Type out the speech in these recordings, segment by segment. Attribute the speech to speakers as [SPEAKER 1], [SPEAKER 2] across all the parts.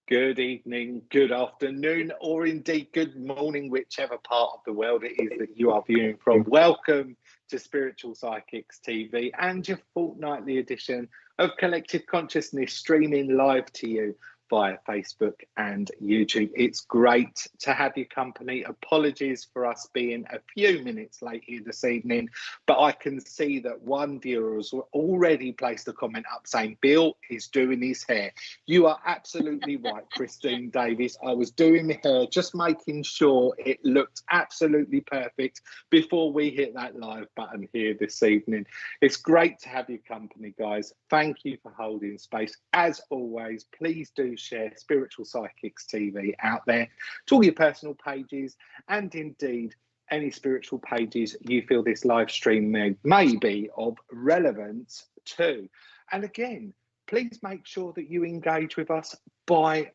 [SPEAKER 1] Good evening, good afternoon, or indeed good morning, whichever part of the world it is that you are viewing from. Welcome to Spiritual Psychics TV and your fortnightly edition of Collective Consciousness, streaming live to you via Facebook and YouTube. It's great to have your company. Apologies for us being a few minutes late here this evening, but I can see that one viewer has already placed a comment up saying Bill is doing his hair. You are absolutely right, Christine Davis. I was doing my hair, just making sure it looked absolutely perfect before we hit that live button here this evening. It's great to have your company, guys. Thank you for holding space. As always, please do share Spiritual Psychics TV out there to all your personal pages, and indeed any spiritual pages you feel this live stream may be of relevance to. And again, please make sure that you engage with us by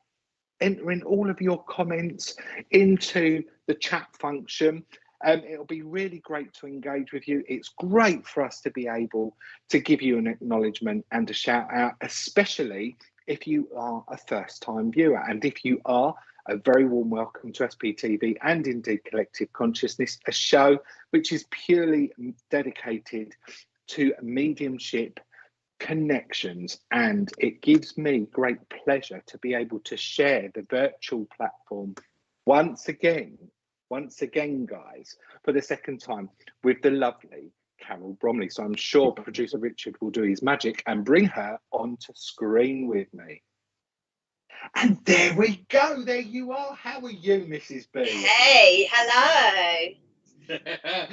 [SPEAKER 1] entering all of your comments into the chat function. It'll be really great to engage with you. It's great for us to be able to give you an acknowledgement and a shout out, especially if you are a first-time viewer. And if you are, a very warm welcome to SPTV and indeed Collective Consciousness, a show which is purely dedicated to mediumship connections. And it gives me great pleasure to be able to share the virtual platform once again, guys, for the second time with the lovely Carole Bromley. So I'm sure producer Richard will do his magic and bring her onto screen with me. And there we go. There you are. How are you, Mrs. B?
[SPEAKER 2] Hey, hello.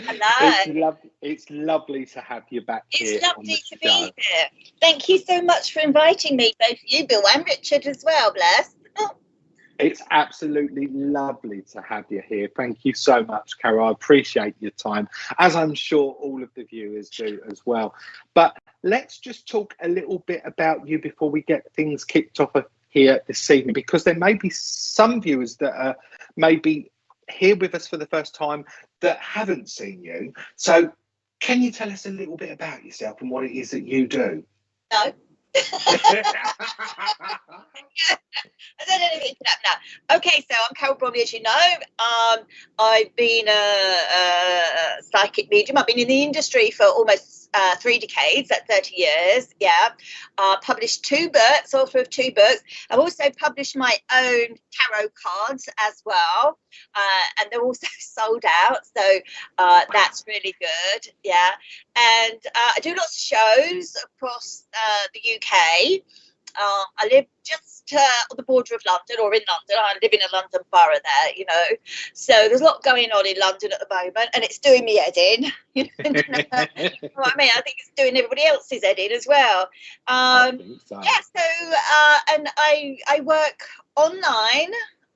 [SPEAKER 2] Hello.
[SPEAKER 1] It's lovely to have you back here.
[SPEAKER 2] It's lovely to be here. Thank you so much for inviting me, both you, Bill, and Richard as well, bless.
[SPEAKER 1] It's absolutely lovely to have you here. Thank you so much, Carole. I appreciate your time, as I'm sure all of the viewers do as well. But let's just talk a little bit about you before we get things kicked off here this evening, because there may be some viewers that are maybe here with us for the first time that haven't seen you. So can you tell us a little bit about yourself and what it is that you do?
[SPEAKER 2] No. I don't know anything to that now. Okay, so I'm Carole Bromley, as you know. I've been a psychic medium. I've been in the industry for almost 3 decades, that's 30 years. Yeah. Published 2 books, author of 2 books. I've also published my own tarot cards as well. And they're also sold out. So that's really good. Yeah. And I do lots of shows across the UK. I live just on the border of London, or in London. I live in a London borough there, you know. So there's a lot going on in London at the moment, and it's doing me head in. You know what I mean? I think it's doing everybody else's head in as well.
[SPEAKER 1] I think so.
[SPEAKER 2] Yeah, so, and I work online.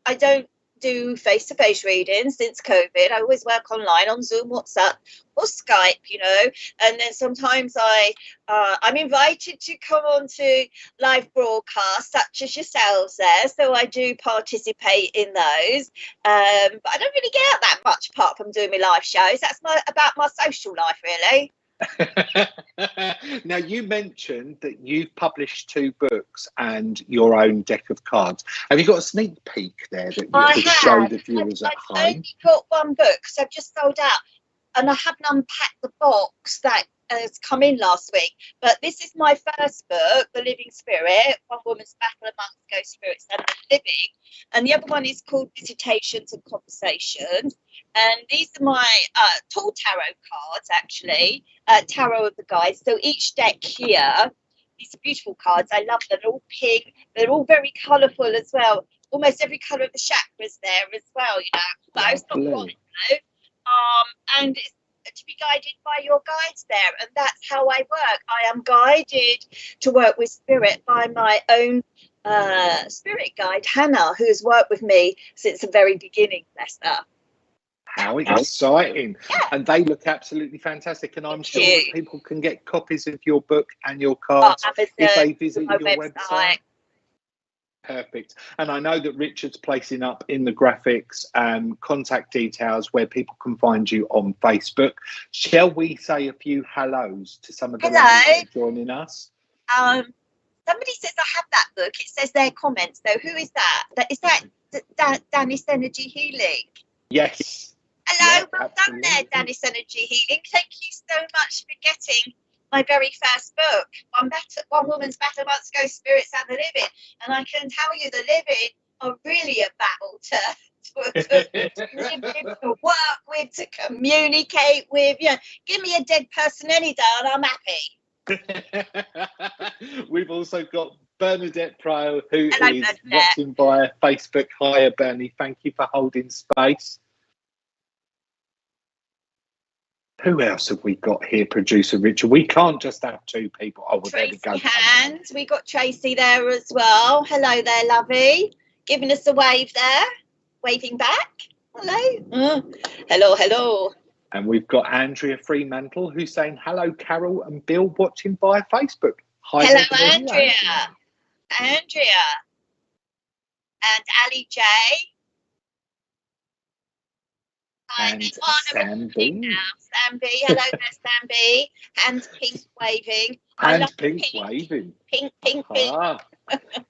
[SPEAKER 2] I don't do face-to-face readings since COVID. I always work online on Zoom, WhatsApp, or Skype, you know. And then sometimes I'm invited to come on to live broadcasts such as yourselves there, so I do participate in those. But I don't really get out that much apart from doing my live shows. That's about my social life, really.
[SPEAKER 1] Now, you mentioned that you've published 2 books and your own deck of cards. Have you got a sneak peek there that you could show the viewers at home?
[SPEAKER 2] I've only got 1 book because I've just sold out, and I haven't unpacked the box that has come in last week. But this is my first book, The Living Spirit, One Woman's Battle Amongst Ghost Spirits and the Living. And the other one is called Visitations and Conversations. And these are my tall tarot cards, actually, tarot of the guides. So each deck here, these are beautiful cards. I love them. They're all pink. They're all very colourful as well. Almost every colour of the chakras there as well, you know. But it's not wrong, you know. And it's to be guided by your guides there, and that's how I work. I am guided to work with spirit by my own spirit guide, Hannah, who has worked with me since the very beginning, bless her.
[SPEAKER 1] How exciting.
[SPEAKER 2] Yeah.
[SPEAKER 1] And they look absolutely fantastic, and I'm sure that people can get copies of your book and your cards if they visit your website. Perfect. And I know that Richard's placing up in the graphics contact details where people can find you on Facebook. Shall we say a few hellos to some of the ladies that are joining us?
[SPEAKER 2] Somebody says I have that book. It says their comments though. Who is that? Is that Danis Energy Healing?
[SPEAKER 1] Yes.
[SPEAKER 2] Hello,
[SPEAKER 1] Yeah,
[SPEAKER 2] well
[SPEAKER 1] absolutely.
[SPEAKER 2] done there, Danis Energy Healing. Thank you so much for getting my very first book, One Woman's Battle Amongst Ghost Spirits and the Living. And I can tell you the living are really a battle to live with, to work with, to communicate with. You know, give me a dead person any day and I'm happy.
[SPEAKER 1] We've also got Bernadette Pryor, who
[SPEAKER 2] Hello,
[SPEAKER 1] is
[SPEAKER 2] Bernadette.
[SPEAKER 1] watching via Facebook. Hiya, Bernie. Thank you for holding space. Who else have we got here, producer Richard? We can't just have two people. Oh, well, there we go.
[SPEAKER 2] Hands. We got Tracy there as well. Hello there, lovey. Giving us a wave there. Waving back. Hello. Hello, hello.
[SPEAKER 1] And we've got Andrea Fremantle, who's saying hello, Carol and Bill, watching via Facebook. Hi,
[SPEAKER 2] hello, Andrea. Andrea. And Ali J.
[SPEAKER 1] And Sam B.
[SPEAKER 2] Sam B. Hello there, Sam B. And Pink waving.
[SPEAKER 1] And Pink waving.
[SPEAKER 2] Pink.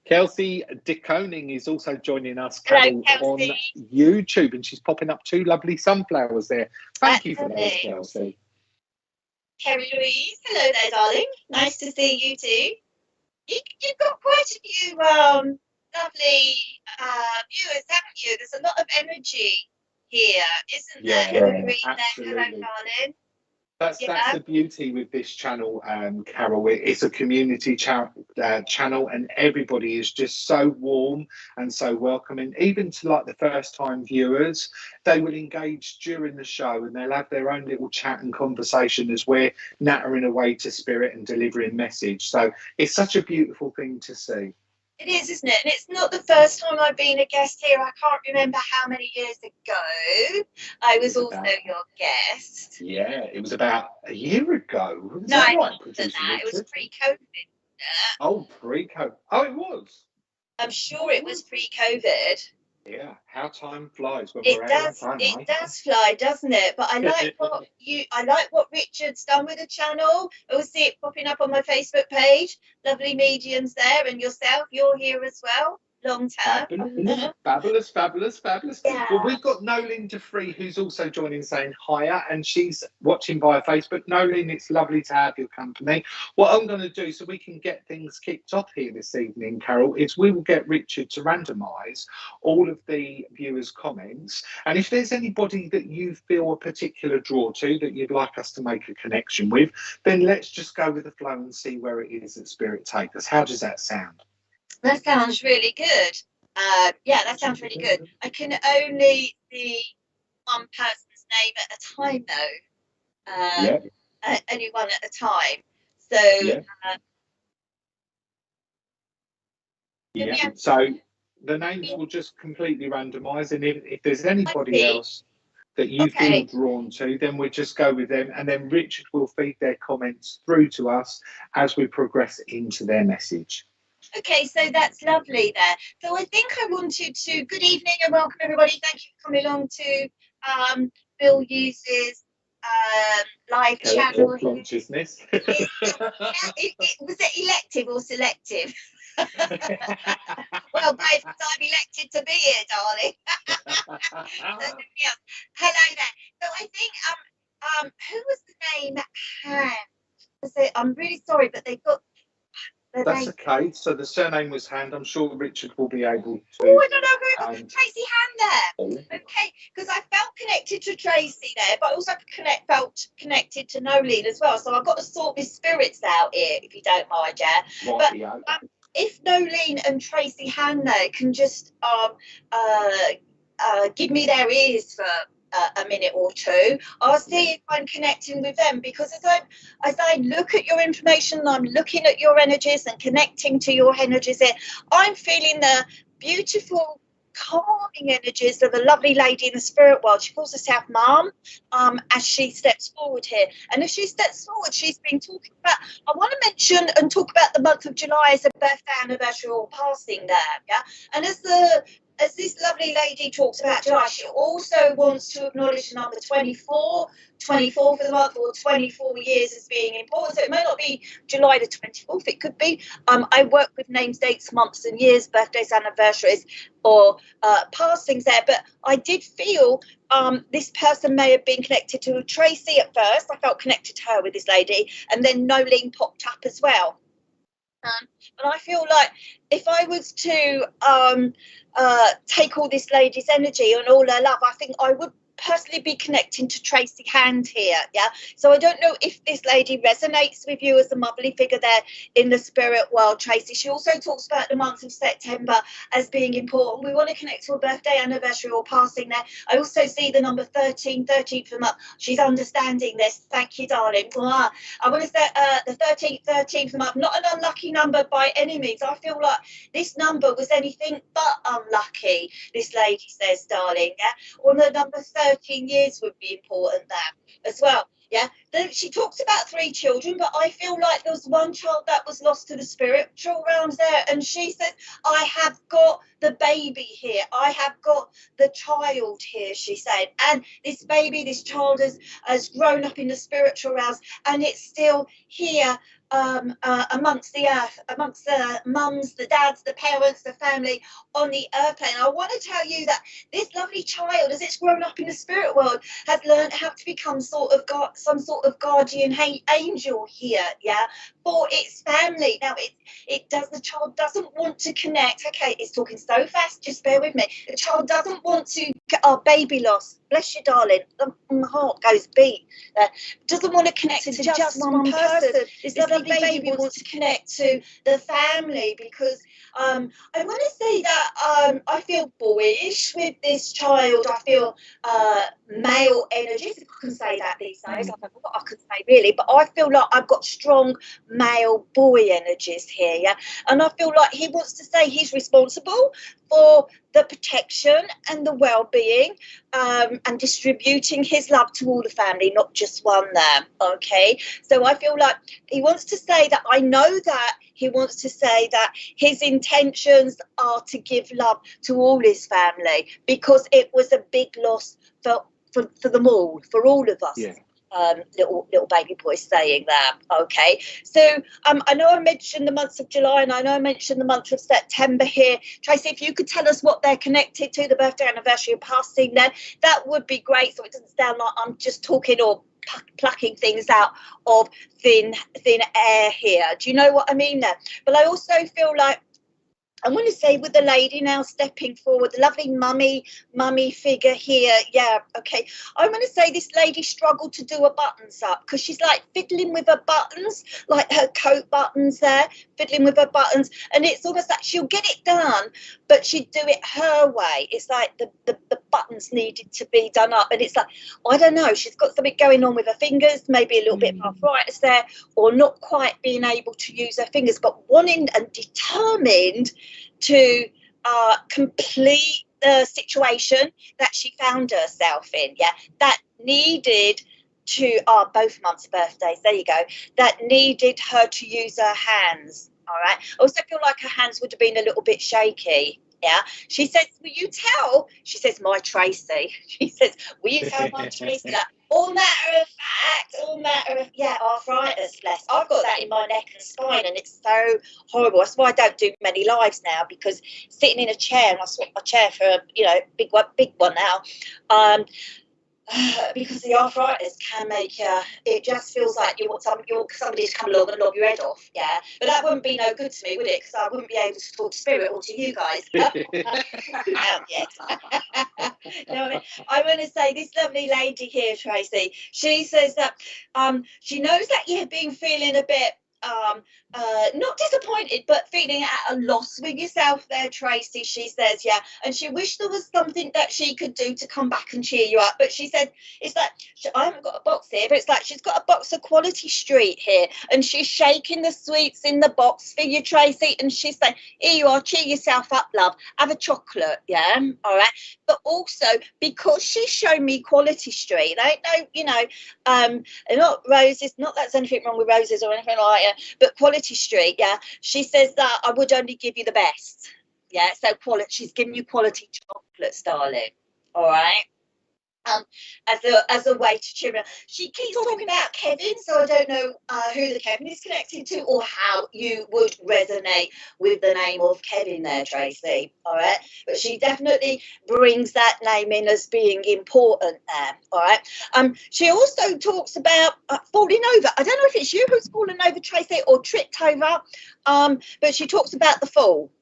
[SPEAKER 1] Kelsey DeConing is also joining us,
[SPEAKER 2] Hello,
[SPEAKER 1] Carol, on YouTube, and she's popping up two lovely sunflowers there. Thank you for those, Kelsey.
[SPEAKER 2] Kerry Louise, hello there, darling. Nice to see you too. You've got quite a few lovely viewers, haven't you? There's a lot of energy here, isn't there?
[SPEAKER 1] Yeah, absolutely.
[SPEAKER 2] Hello, darling.
[SPEAKER 1] That's the beauty with this channel, Carol. It's a community channel, and everybody is just so warm and so welcoming. Even to like the first-time viewers, they will engage during the show and they'll have their own little chat and conversation as we're nattering away to spirit and delivering message. So it's such a beautiful thing to see.
[SPEAKER 2] It is, isn't it? And it's not the first time I've been a guest here. I can't remember how many years ago I was also your guest.
[SPEAKER 1] Yeah, it was about a year ago.
[SPEAKER 2] No, right, more than that. It was pre-COVID.
[SPEAKER 1] Oh, pre-COVID. Oh, it was.
[SPEAKER 2] I'm sure it was pre-COVID.
[SPEAKER 1] Yeah, how time flies when
[SPEAKER 2] we're out of time. It does fly, doesn't it? But I like what Richard's done with the channel. I will see it popping up on my Facebook page. Lovely mediums there, and yourself, you're here as well. Long term.
[SPEAKER 1] Fabulous. Yeah. Well, we've got Nolene DeFree, who's also joining, saying hiya, and she's watching via Facebook. Nolene, it's lovely to have your company. What I'm going to do, so we can get things kicked off here this evening, Carol, is we will get Richard to randomise all of the viewers' comments, and if there's anybody that you feel a particular draw to that you'd like us to make a connection with, then let's just go with the flow and see where it is that Spirit take us. How does that sound?
[SPEAKER 2] That sounds really good. Yeah, that sounds really good. I can only see one person's name at a time, though. Only one at a time. So,
[SPEAKER 1] So the names will just completely randomise, and if there's anybody else that you feel drawn to, then we'll just go with them, and then Richard will feed their comments through to us as we progress into their message.
[SPEAKER 2] Okay, so that's lovely there. So I think I wanted to, good evening and welcome everybody. Thank you for coming along to Bill Hughes' live channel.
[SPEAKER 1] Consciousness.
[SPEAKER 2] Was it elective or selective? Well, guys, I'm elected to be here, darling. Hello there. So I think, who was the name? I'm really sorry, but they got.
[SPEAKER 1] That's okay. So the surname was Hand. I'm sure Richard will be able to.
[SPEAKER 2] Oh, I don't know who Tracy Hand there. Okay, because I felt connected to Tracy there, but I also felt connected to Nolene as well. So I've got to sort my spirits out here, if you don't mind, yeah. But if Nolene and Tracy Hand there can just give me their ears for a minute or two, I'll see if I'm connecting with them, because as I look at your information, I'm looking at your energies and connecting to your energies here, I'm feeling the beautiful calming energies of a lovely lady in the spirit world. She calls herself Mum, as she steps forward here. And as she steps forward, she's been talking about, I want to mention and talk about the month of July as a birthday anniversary or passing there, yeah? And as the as this lovely lady talks about July, she also wants to acknowledge the number 24 for the month, or 24 years as being important. So it may not be July the 24th, it could be. I work with names, dates, months and years, birthdays, anniversaries, or passings there, but I did feel this person may have been connected to Tracy at first. I felt connected to her with this lady, and then Nolene popped up as well. And I feel like if I was to take all this lady's energy and all her love, I think I would personally be connecting to Tracy Hand here. Yeah, so I don't know if this lady resonates with you as a motherly figure there in the spirit world, Tracy. She also talks about the month of September as being important. We want to connect to a birthday, anniversary, or passing there. I also see the number 13th of the month. She's understanding this. Thank you, darling. I want to say the 13th of the month, not an unlucky number by any means. I feel like this number was anything but unlucky, this lady says, darling. Yeah, or the number 13 years would be important there as well. Yeah, then she talks about 3 children, but I feel like there was one child that was lost to the spiritual realms there, and she said, I have got the baby here, I have got the child here, she said, and this baby, this child has grown up in the spiritual realms, and it's still here amongst the earth, amongst the mums, the dads, the parents, the family on the earth plane. I want to tell you that this lovely child, as it's grown up in the spirit world, has learned how to become some sort of guardian angel here, yeah, for its family. Now, the child doesn't want to connect. Okay, it's talking so fast, just bear with me. The child doesn't want to get our baby loss. Bless you, darling. My heart goes beat. Doesn't want to connect to just one person. This lovely baby wants to connect to the family, because I want to say that I feel boyish with this child. I feel male energies, if I can say that these days. I don't know what I can say really, but I feel like I've got strong male boy energies here, yeah. And I feel like he wants to say he's responsible for the protection and the well-being, and distributing his love to all the family, not just one there. Okay, so I feel like he wants to say that, I know that he wants to say that his intentions are to give love to all his family, because it was a big loss for them all, for all of us. Yeah. Little baby boy saying that. Okay, so I know I mentioned the months of July, and I know I mentioned the month of September here. Tracy, if you could tell us what they're connected to, the birthday, anniversary, and passing, then that would be great, so it doesn't sound like I'm just talking or plucking things out of thin air here. Do you know what I mean there? But I also feel like I want to say, with the lady now stepping forward, the lovely mummy figure here. Yeah, okay. I want to say this lady struggled to do her buttons up, because she's like fiddling with her buttons, like her coat buttons there, fiddling with her buttons. And it's almost like she'll get it done, but she'd do it her way. It's like the buttons needed to be done up. And it's like, I don't know, she's got something going on with her fingers, maybe a little bit of arthritis there, or not quite being able to use her fingers, but wanting and determined to complete the situation that she found herself in, yeah, that needed to, both mums' birthdays, there you go, that needed her to use her hands, all right? I also feel like her hands would have been a little bit shaky, yeah? She says, will you tell, she says, my Tracy, she says, will you tell my Tracy that? All matter of, yeah, arthritis, bless. I've got that in my neck and spine, and it's so horrible. That's why I don't do many lives now, because sitting in a chair, and I swap my chair for a, big one now, because the arthritis can make it just feels like you want somebody to come along and lob your head off, yeah. But that wouldn't be no good to me, would it? Because I wouldn't be able to talk to spirit or to you guys. No, I want to say this lovely lady here, Tracy. She says that she knows that you've been feeling a bit not disappointed, but feeling at a loss with yourself there, Tracy. She says, yeah, and she wished there was something that she could do to come back and cheer you up. But she said, it's like, I haven't got a box here, but it's like she's got a box of Quality Street here, and she's shaking the sweets in the box for you, Tracy, and she's saying, here you are, cheer yourself up, love, have a chocolate, yeah, all right. But also, because she's shown me Quality Street, I don't know, not roses, not that there's anything wrong with roses or anything like that, but Quality Street, yeah, she says that I would only give you the best. Yeah, so quality. She's giving you quality chocolates, darling. All right. As a way to cheer her. She keeps talking about Kevin, so I don't know who the Kevin is connected to or how you would resonate with the name of Kevin there, Tracy. All right, but she definitely brings that name in as being important there. All right. She also talks about falling over. I don't know if it's you who's fallen over, Tracy, or tripped over. But she talks about the fall.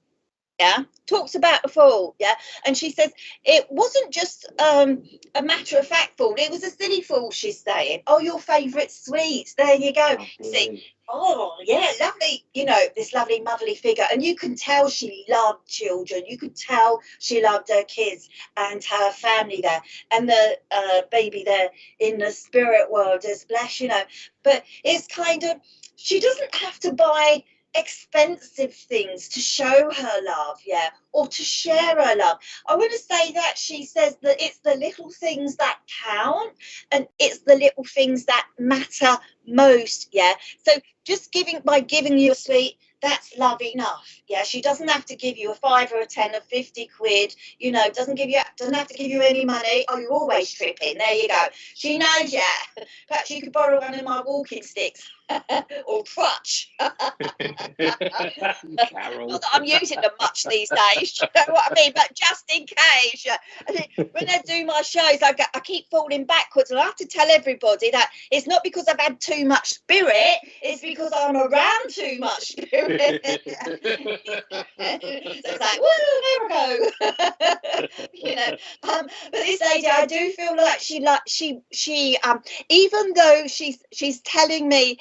[SPEAKER 2] Yeah, talks about the fall. Yeah, and she says it wasn't just a matter of fact fall, it was a silly fall. She's saying, oh, your favourite sweets, there you go. See, oh yeah, lovely, you know, this lovely motherly figure, and you can tell she loved children, you could tell she loved her kids and her family there, and the baby there in the spirit world as bless, you know. But it's kind of, she doesn't have to buy expensive things to show her love, yeah, or to share her love. I want to say that she says that it's the little things that count, and it's the little things that matter most, yeah. So just giving you a sweet, that's love enough. Yeah, she doesn't have to give you a 5 or a 10 or 50 quid, you know, doesn't have to give you any money. Oh, you're always tripping, there you go. She knows, yeah. Perhaps you could borrow one of my walking sticks. Or crutch.
[SPEAKER 1] Carole.
[SPEAKER 2] Not that I'm using them much these days, you know what I mean, but just in case. When I do my shows, I keep falling backwards, and I have to tell everybody that it's not because I've had too much spirit, it's because I'm around too much spirit. So it's like, woo, there we go. You know, but this lady, I do feel like she even though she's telling me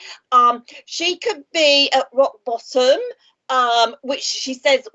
[SPEAKER 2] she could be at rock bottom, which she says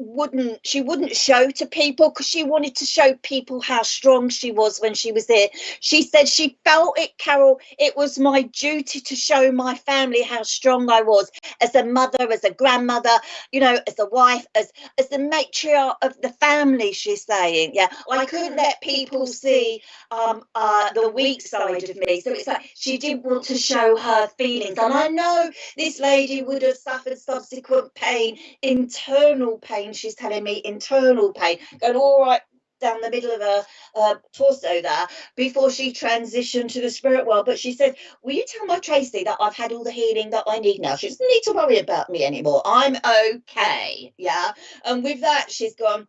[SPEAKER 2] she wouldn't show to people because she wanted to show people how strong she was when she was there. She said she felt it, Carole, it was my duty to show my family how strong I was as a mother, as a grandmother, you know, as a wife, as the matriarch of the family, she's saying. Yeah, I couldn't let people see the weak side of me. So it's like she didn't want to show her feelings. And I know this lady would have suffered subsequent pain, internal pain, she's telling me, internal pain, going all right down the middle of her torso there before she transitioned to the spirit world. But she said, will you tell my Tracy that I've had all the healing that I need now? She doesn't need to worry about me anymore. I'm okay. Yeah. And with that, she's gone,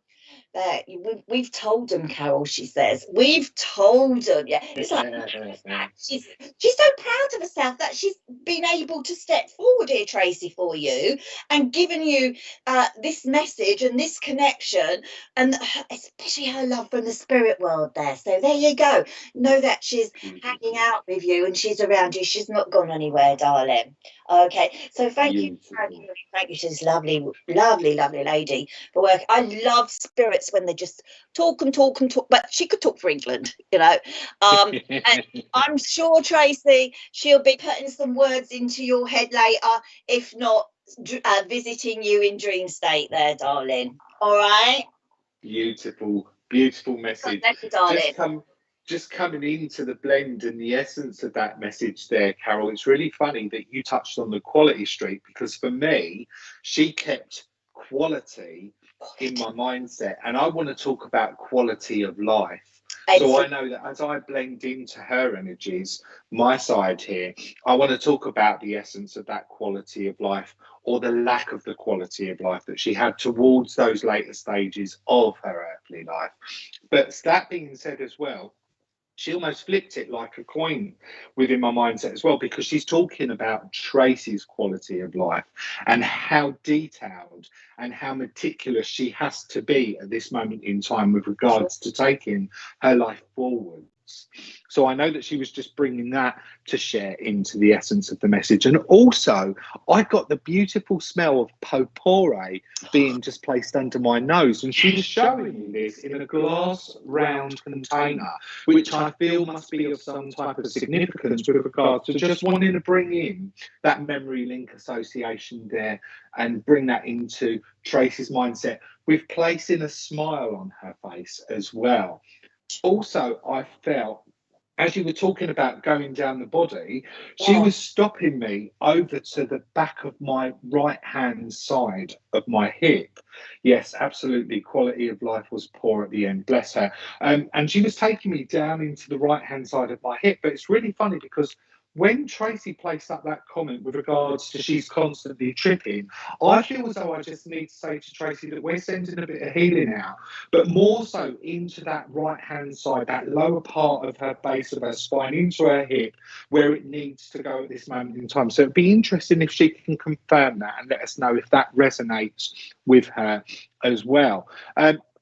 [SPEAKER 2] we've told them, Carole, she says. We've told them. Yeah. It's like she's so proud of herself that she's been able to step forward here, Tracy, for you and given you this message and this connection, and especially her love from the spirit world there. So there you go. Know that she's hanging out with you and she's around you. She's not gone anywhere, darling. Okay. So thank you to this lovely lady for work. I love spirits when they just talk and talk and talk, but she could talk for England, you know. And I'm sure, Tracy, she'll be putting some words into your head later, if not visiting you in dream state there, darling. All right.
[SPEAKER 1] Beautiful message.
[SPEAKER 2] Thank you, darling.
[SPEAKER 1] Just coming into the blend and the essence of that message there, Carole, it's really funny that you touched on the quality streak, because for me, she kept quality in my mindset, and I want to talk about quality of life. So I know that as I blend into her energies, my side here, I want to talk about the essence of that quality of life, or the lack of the quality of life that she had towards those later stages of her earthly life. But that being said as well, she almost flipped it like a coin within my mindset as well, because she's talking about Tracy's quality of life and how detailed and how meticulous she has to be at this moment in time with regards to taking her life forwards. So I know that she was just bringing that to share into the essence of the message. And also, I got the beautiful smell of potpourri being just placed under my nose. And she was showing me this in a glass round container, which I feel must be of some type of significance with regards to just wanting to bring in that memory link association there and bring that into Tracy's mindset, with placing a smile on her face as well. Also, I felt as you were talking about going down the body, she
[SPEAKER 2] Yeah.
[SPEAKER 1] was stopping me over to the back of my right hand side of my hip. Yes, absolutely. Quality of life was poor at the end, bless her. And she was taking me down into the right hand side of my hip. But it's really funny because when Tracy placed up that comment with regards to she's constantly tripping, I feel as though I just need to say to Tracy that we're sending a bit of healing out, but more so into that right hand side, that lower part of her base of her spine, into her hip, where it needs to go at this moment in time. So it'd be interesting if she can confirm that and let us know if that resonates with her as well.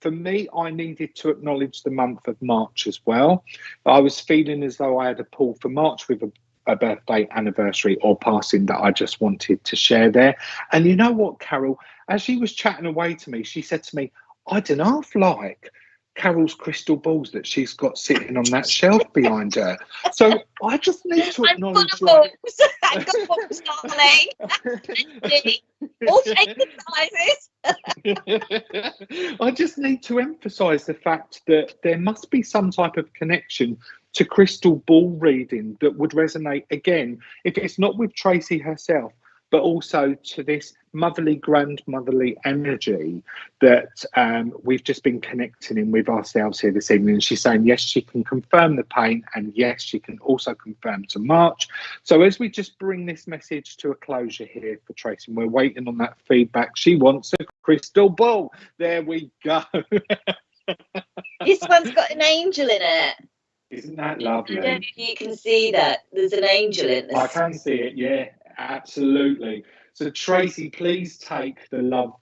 [SPEAKER 1] For me, I needed to acknowledge the month of March as well. I was feeling as though I had a pull for March with a birthday, anniversary, or passing that I just wanted to share there. And you know what, Carole? As she was chatting away to me, she said to me, I don't half like Carole's crystal balls that she's got sitting on that shelf behind her. So I just need to acknowledge,
[SPEAKER 2] I'm full of balls. I've got balls, darling. All shapes and sizes.
[SPEAKER 1] I just need to emphasize the fact that there must be some type of connection to crystal ball reading that would resonate again, if it's not with Tracy herself, but also to this motherly, grandmotherly energy that we've just been connecting in with ourselves here this evening. And she's saying, yes, she can confirm the pain, and yes, she can also confirm to March. So as we just bring this message to a closure here for Tracy, and we're waiting on that feedback, she wants a crystal ball. There we go.
[SPEAKER 2] This one's got an angel in it.
[SPEAKER 1] Isn't that lovely?
[SPEAKER 2] I don't know if you can see that. There's an angel in this.
[SPEAKER 1] I can see it, yeah, absolutely. So, Tracy, please take the love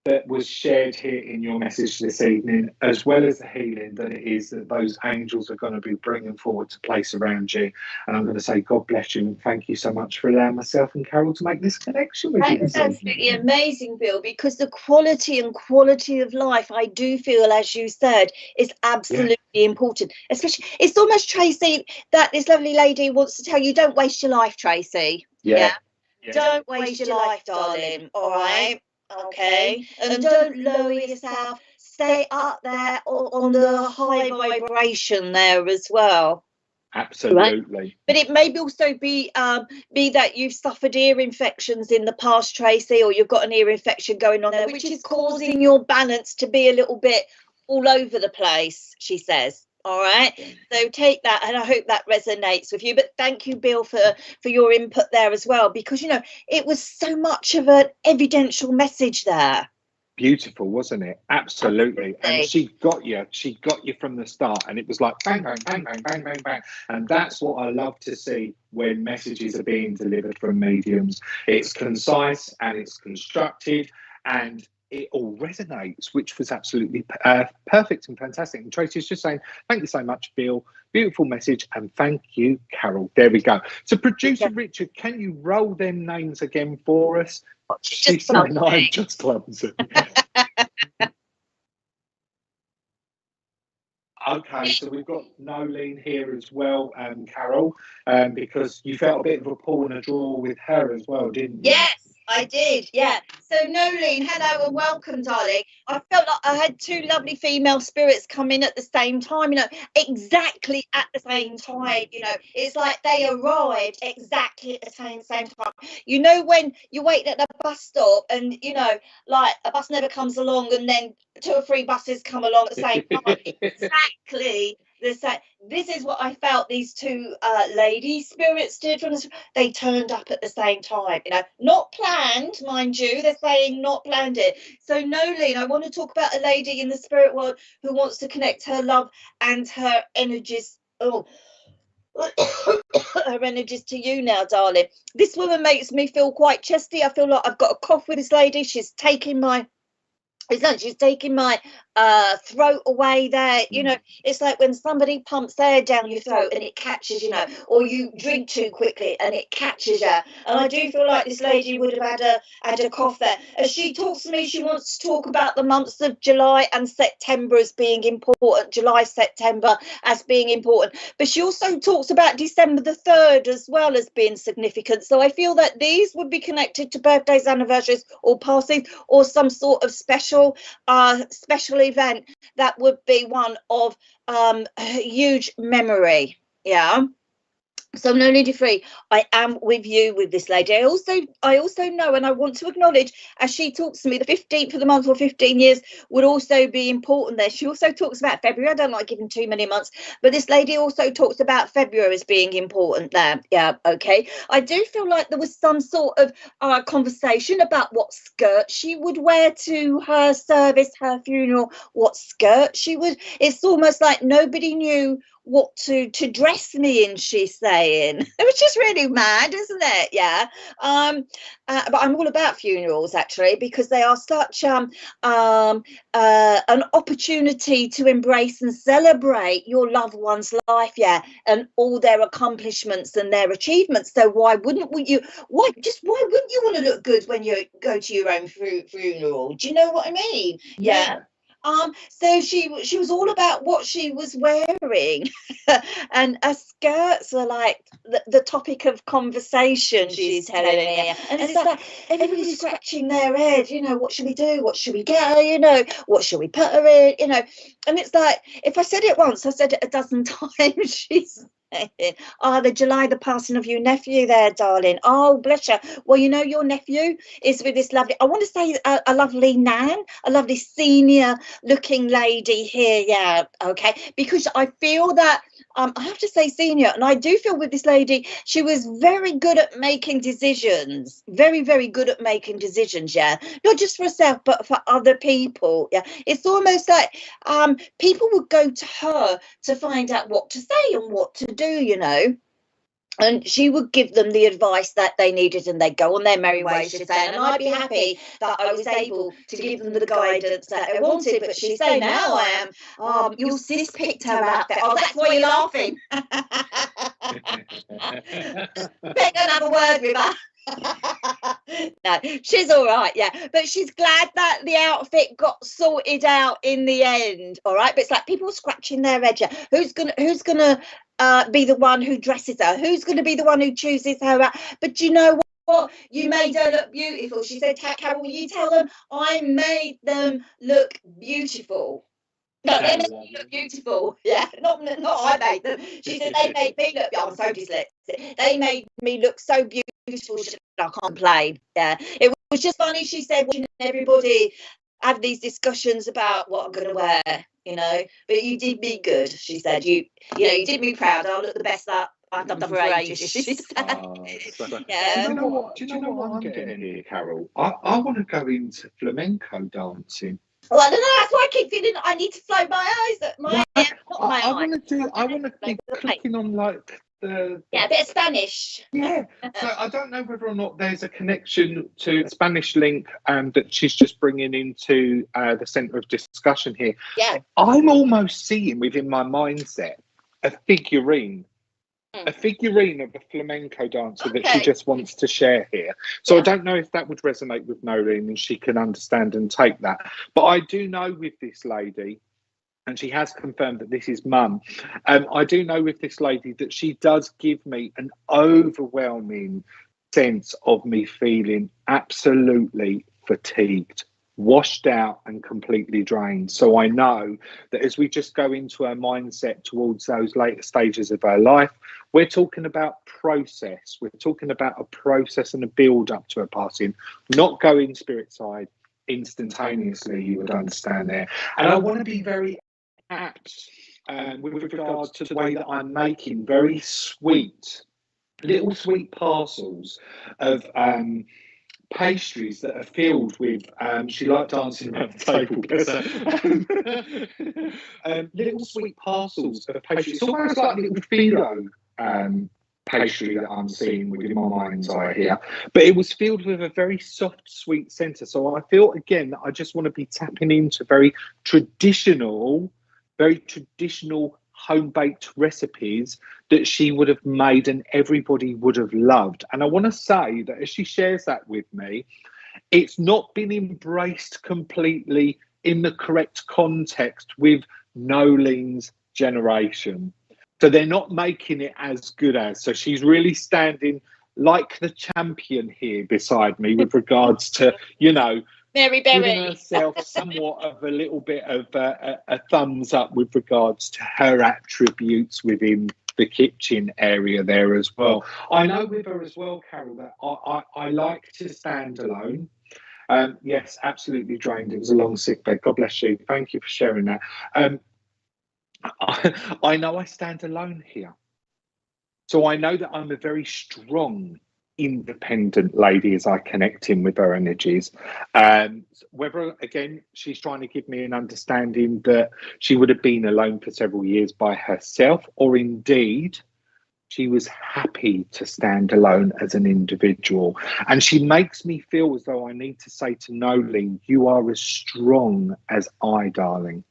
[SPEAKER 1] that was shared here in your message this evening, as well as the healing that it is that those angels are going to be bringing forward to place around you. And I'm going to say, God bless you, and thank you so much for allowing myself and Carole to make this connection with you.
[SPEAKER 2] That's absolutely amazing, Bill, because the quality of life, I do feel, as you said, is absolutely important. Especially, it's almost, Tracy, that this lovely lady wants to tell you, don't waste your life, Tracy. Yeah. Don't waste your life, darling. All right. Okay. And don't lower yourself. Stay up there on the high vibration there as well.
[SPEAKER 1] Absolutely.
[SPEAKER 2] Right? But it may also be that you've suffered ear infections in the past, Tracy, or you've got an ear infection going on there, which is causing your balance to be a little bit all over the place, she says. All right. So take that, and I hope that resonates with you. But thank you, Bill, for your input there as well, because, you know, it was so much of an evidential message there.
[SPEAKER 1] Beautiful, wasn't it? Absolutely. And she got you from the start, and it was like bang, bang, bang, bang, bang, bang, bang. And that's what I love to see when messages are being delivered from mediums. It's concise and it's constructed, and it all resonates, which was absolutely perfect and fantastic. And Tracy's just saying, thank you so much, Bill. Beautiful message. And thank you, Carole. There we go. So producer Richard, can you roll them names again for us? She's saying I'm just clumsy. Okay, so we've got Nolene here as well, Carole, because you felt a bit of a pull and a draw with her as well, didn't you?
[SPEAKER 2] Yes, I did, yeah. So Nolene, hello and welcome, darling. I felt like I had two lovely female spirits come in at the same time, you know, exactly at the same time, you know. It's like they arrived exactly at the same time. You know, when you're waiting at the bus stop and, you know, like a bus never comes along and then 2 or 3 buses come along at the same time. Exactly the same. This is what I felt these two lady spirits did. They turned up at the same time, you know, not planned, mind you. They're saying not planned it. So Nolene, I want to talk about a lady in the spirit world who wants to connect her love and her energies. Oh, her energies to you now, darling. This woman makes me feel quite chesty. I feel like I've got a cough with this lady. She's taking my throat away there, you know. It's like when somebody pumps air down your throat and it catches, you know, or you drink too quickly and it catches you. And I do feel like this lady would have had a cough there. As she talks to me, she wants to talk about the months of July and September as being important. July, September as being important. But she also talks about December the 3rd as well as being significant. So I feel that these would be connected to birthdays, anniversaries, or passings, or some sort of special event that would be one of huge memory. Yeah. So no needed free. I am with you with this lady. I also know, and I want to acknowledge, as she talks to me, the 15th of the month or 15 years would also be important there. She also talks about February. I don't like giving too many months, but this lady also talks about February as being important there. Yeah, okay. I do feel like there was some sort of conversation about what skirt she would wear to her service, her funeral, what skirt she would. It's almost like nobody knew what to dress me in, she's saying, which is really mad, isn't it? Yeah. But I'm all about funerals, actually, because they are such an opportunity to embrace and celebrate your loved one's life, yeah, and all their accomplishments and their achievements. So why wouldn't you want to look good when you go to your own funeral? Do you know what I mean? Yeah. So she was all about what she was wearing, and her skirts were like the topic of conversation, she's telling me. And it's like everybody's scratching their head, you know, what should we do? What should we get her? You know, what should we put her in? You know, and it's like, if I said it once, I said it a dozen times. She's the July, the passing of your nephew there, darling. Oh, bless you. Well, you know, your nephew is with this lovely, I want to say a lovely nan, a lovely senior looking lady here. Yeah, okay. Because I feel that I have to say senior, and I do feel with this lady, she was very good at making decisions. Very, very good at making decisions, yeah. Not just for herself, but for other people. Yeah. It's almost like people would go to her to find out what to say and what to do, you know. And she would give them the advice that they needed, and they'd go on their merry way, she's saying. And I'd be happy that I was able to give them the guidance that they wanted. But she's saying, now I am, your sis picked her outfit. Oh, that's why you're laughing. Pick another word with her. No, she's all right, yeah, but she's glad that the outfit got sorted out in the end. All right, but it's like people scratching their head. Yeah. Who's gonna be the one who dresses her? Who's gonna be the one who chooses her out? But you know what? You made her look beautiful. She said, Carole, will you tell them I made them look beautiful? No, they made me look beautiful. Yeah, not I made them. She said they made me look. I'm so dyslexic. They made me look so beautiful. I can't complain. Yeah, it was just funny. She said, watching everybody have these discussions about what I'm going to wear. You know, but you did me good. She said, you did me proud. I look the best that I've done for ages. She said.
[SPEAKER 1] Yeah. Do you know what I'm getting here, Carole? I want to go into flamenco dancing.
[SPEAKER 2] Well, I don't know. That's why I keep feeling I need to float my eyes.
[SPEAKER 1] I want to be clicking on like a bit
[SPEAKER 2] of Spanish.
[SPEAKER 1] Yeah. So I don't know whether or not there's a connection to Spanish link that she's just bringing into the centre of discussion here.
[SPEAKER 2] Yeah.
[SPEAKER 1] I'm almost seeing within my mindset a figurine of a flamenco dancer that she just wants to share here. So I don't know if that would resonate with Nolene and she can understand and take that. But I do know with this lady, and she has confirmed that this is mum, I do know with this lady that she does give me an overwhelming sense of me feeling absolutely fatigued, washed out and completely drained. So I know that as we just go into her mindset towards those later stages of her life, we're talking about process. We're talking about a process and a build up to her passing, not going spirit side instantaneously, you would understand there. And I want to be very apt with regards to the way that I'm making very little sweet parcels of pastries that are filled with she liked dancing around the table, little sweet parcels of pastries. It's almost like a little phyllo pastry that I'm seeing within my mind's eye here, but it was filled with a very soft sweet centre. So I feel again that I just want to be tapping into very traditional home-baked recipes that she would have made and everybody would have loved. And I want to say that as she shares that with me, it's not been embraced completely in the correct context with Nolene's generation. So they're not making it as good as. So she's really standing like the champion here beside me with regards to,
[SPEAKER 2] Mary Berry.
[SPEAKER 1] Giving herself somewhat of a little bit of a thumbs up with regards to her attributes within the kitchen area there as well. I know with her as well, Carol, that I like to stand alone. Yes, absolutely drained. It was a long sick bed. God bless you. Thank you for sharing that. I know I stand alone here. So I know that I'm a very strong, independent lady as I connect in with her energies. Whether, again, she's trying to give me an understanding that she would have been alone for several years by herself, or indeed she was happy to stand alone as an individual. And she makes me feel as though I need to say to Nolene, you are as strong as I, darling.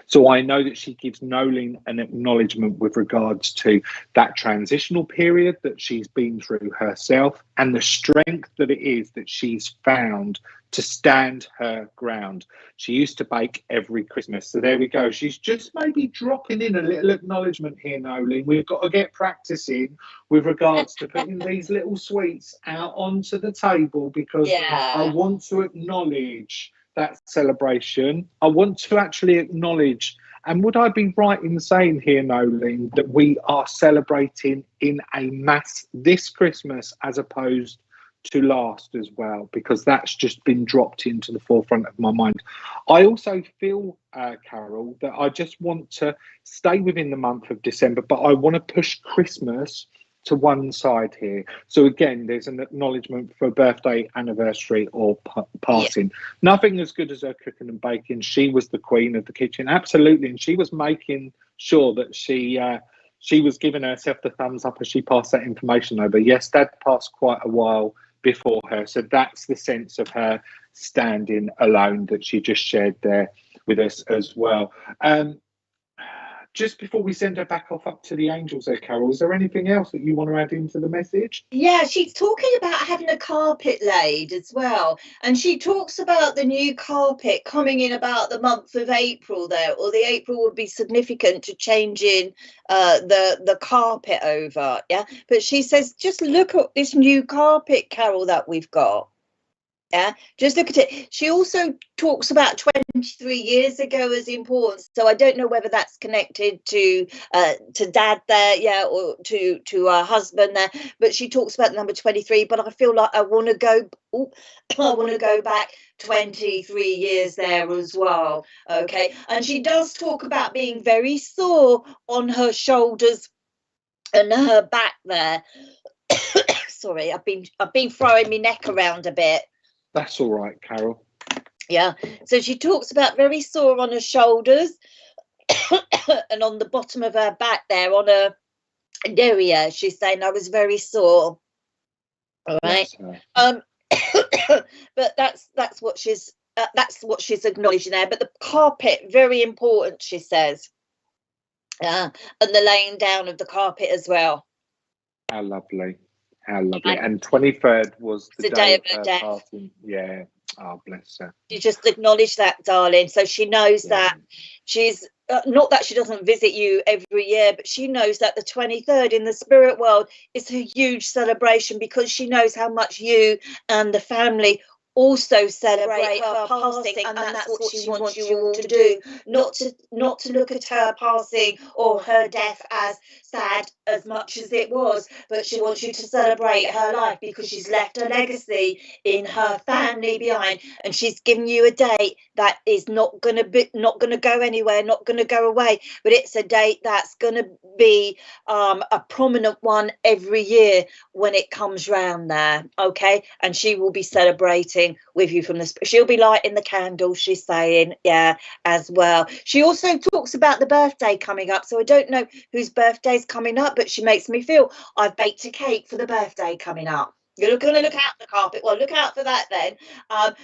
[SPEAKER 1] So I know that she gives Nolene an acknowledgement with regards to that transitional period that she's been through herself, and the strength that it is that she's found to stand her ground. She used to bake every Christmas. So there we go. She's just maybe dropping in a little acknowledgement here, Nolene. We've got to get practicing with regards to putting these little sweets out onto the table, because I want to acknowledge that celebration. I want to actually acknowledge, and would I be right in saying here, Nolene, that we are celebrating in a mass this Christmas as opposed to last as well, because that's just been dropped into the forefront of my mind. I also feel, Carol, that I just want to stay within the month of December, but I want to push Christmas to one side here. So again, there's an acknowledgement for birthday, anniversary, or passing. Nothing as good as her cooking and baking. She was the queen of the kitchen, absolutely, and she was making sure that she was giving herself the thumbs up as she passed that information over. Yes, Dad passed quite a while before her, so that's the sense of her standing alone that she just shared there with us as well. Just before we send her back off up to the angels there, Carol, is there anything else that you want to add into the message?
[SPEAKER 2] Yeah, she's talking about having a carpet laid as well. And she talks about the new carpet coming in about the month of April there, or the April would be significant to changing the carpet over. Yeah, but she says, just look at this new carpet, Carol, that we've got. Yeah, just look at it. She also talks about 23 years ago as important. So I don't know whether that's connected to Dad there, yeah, or to her husband there. But she talks about the number 23. But I feel like I want to go. I want to go back 23 years there as well. Okay, and she does talk about being very sore on her shoulders and her back there. Sorry, I've been throwing my neck around a bit.
[SPEAKER 1] That's all right, Carol.
[SPEAKER 2] Yeah, so she talks about very sore on her shoulders and on the bottom of her back there, on her area. She's saying I was very sore. All right. But that's what she's acknowledging there. But the carpet, very important, she says, and the laying down of the carpet as well.
[SPEAKER 1] How lovely. How lovely. And 23rd was the day of her
[SPEAKER 2] death.
[SPEAKER 1] passing. Yeah. Oh, bless her.
[SPEAKER 2] You just acknowledge that, darling. So she knows that she's not that she doesn't visit you every year, but she knows that the 23rd in the spirit world is a huge celebration, because she knows how much you and the family also celebrate her passing, and that's what she wants you all to do. Not to look at her passing or her death as sad as much as it was, but she wants you to celebrate her life, because she's left a legacy in her family behind, and she's given you a date that is not going to go anywhere, not going to go away, but it's a date that's going to be a prominent one every year when it comes round there. Okay, and she will be celebrating with you from the. She'll be lighting the candles, she's saying, yeah, as well. She also talks about the birthday coming up, so I don't know whose birthday's coming up, but she makes me feel I've baked a cake for the birthday coming up. You're going to look out the carpet. Well, look out for that then.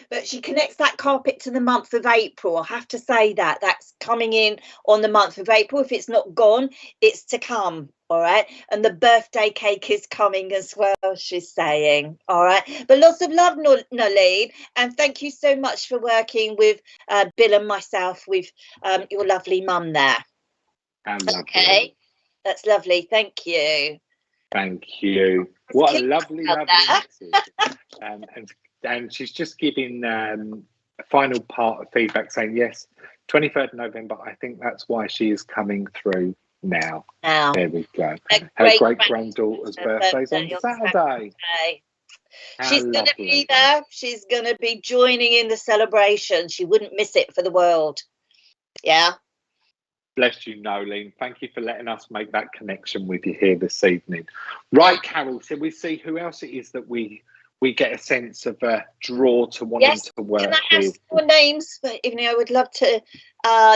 [SPEAKER 2] But she connects that carpet to the month of April. I have to say that's coming in on the month of April. If it's not gone, it's to come. All right. And the birthday cake is coming as well, she's saying. All right. But lots of love, Nolene. And thank you so much for working with Bill and myself, with your lovely mum there. Okay. That's lovely. Thank you.
[SPEAKER 1] Thank you. What a lovely message. And she's just giving a final part of feedback saying, yes, 23rd November, I think that's why she is coming through now.
[SPEAKER 2] Now.
[SPEAKER 1] There we go.
[SPEAKER 2] Her
[SPEAKER 1] Her great-granddaughter's birthday's on Saturday.
[SPEAKER 2] She's going to be there. She's going to be joining in the celebration. She wouldn't miss it for the world. Yeah.
[SPEAKER 1] Bless you, Nolene. Thank you for letting us make that connection with you here this evening. Right, Carol, so we see who else it is that we get a sense of a draw to wanting to work with.
[SPEAKER 2] Can I have some more names? Even though I would love to.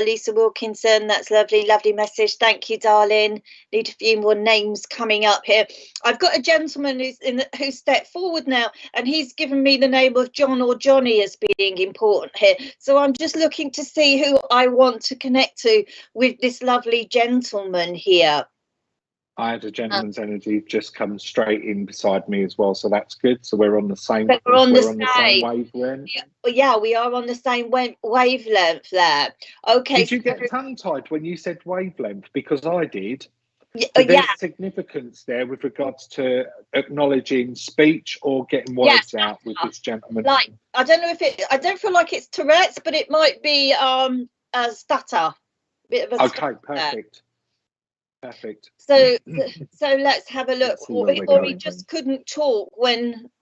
[SPEAKER 2] Lisa Wilkinson, that's lovely message. Thank you, darling. Need a few more names coming up here. I've got a gentleman who stepped forward now, and he's given me the name of John or Johnny as being important here. So I'm just looking to see who I want to connect to with this lovely gentleman here.
[SPEAKER 1] I had a gentleman's energy just come straight in beside me as well, so that's good. So we're on the same.
[SPEAKER 2] We're on the
[SPEAKER 1] same wavelength.
[SPEAKER 2] Yeah, we are on the same wavelength there. Okay.
[SPEAKER 1] Did you get tongue-tied when you said wavelength? Because I did.
[SPEAKER 2] So
[SPEAKER 1] there's significance there with regards to acknowledging speech or getting words out with this gentleman.
[SPEAKER 2] Like, I don't know if I don't feel like it's Tourette's, but it might be a stutter. Bit of a stutter.
[SPEAKER 1] Perfect. Perfect.
[SPEAKER 2] So let's have a look. Or he just couldn't talk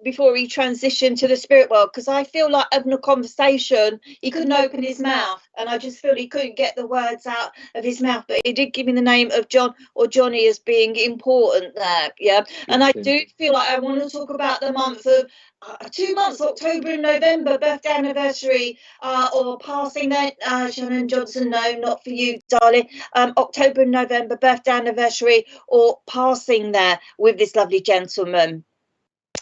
[SPEAKER 2] before he transitioned to the spirit world, because I feel like having a conversation, he couldn't open his mouth, and I just feel he couldn't get the words out of his mouth. But he did give me the name of John or Johnny as being important there. Yeah, and I do feel like I want to talk about the month of 2 months, October and November, birthday anniversary, or passing there. Shannon Johnson, no, not for you, darling. October and November, birthday anniversary, or passing there with this lovely gentleman.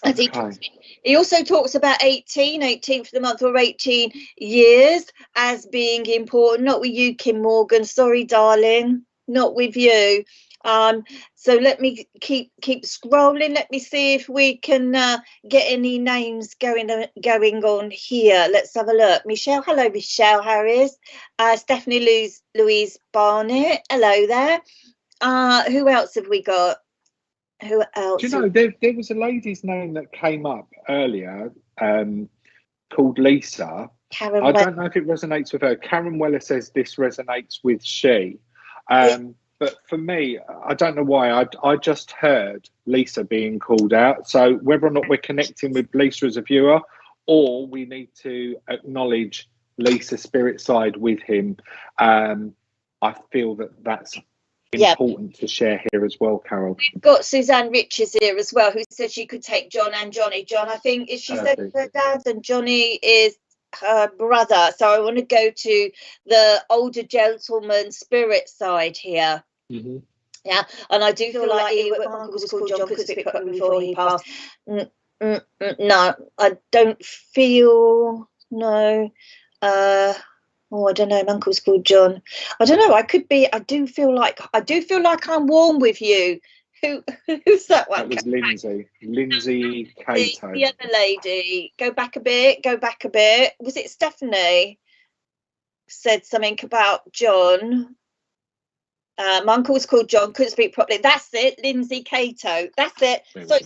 [SPEAKER 2] As he also talks about 18th of the month, or 18 years as being important. Not with you, Kim Morgan. Sorry, darling, not with you. So let me keep scrolling. Let me see if we can get any names going on here. Let's have a look. Michelle, hello, Michelle Harris. Stephanie Louise Barnett, hello there. Who else have we got? Who else?
[SPEAKER 1] Do you know, there was a lady's name that came up earlier called Lisa.
[SPEAKER 2] Karen
[SPEAKER 1] I don't know if it resonates with her. Karen Weller says this resonates with she. But for me, I don't know why. I just heard Lisa being called out. So whether or not we're connecting with Lisa as a viewer, or we need to acknowledge Lisa's spirit side with him, I feel that's important to share here as well, Carol.
[SPEAKER 2] We've got Suzanne Riches here as well, who said she could take John and Johnny. John, I think, she said her dad, and Johnny is her brother. So I want to go to the older gentleman spirit side here.
[SPEAKER 1] Mm-hmm.
[SPEAKER 2] Yeah, and I do feel like my uncle was called John before he passed. No, I don't feel, no. I don't know. My uncle's called John. I don't know. I do feel like I'm warm with you. Who's that one?
[SPEAKER 1] That was Lindsay Cato.
[SPEAKER 2] The other lady. Go back a bit. Was it Stephanie? Said something about John. My uncle was called John, couldn't speak properly. That's it, Lindsay Cato. That's it. So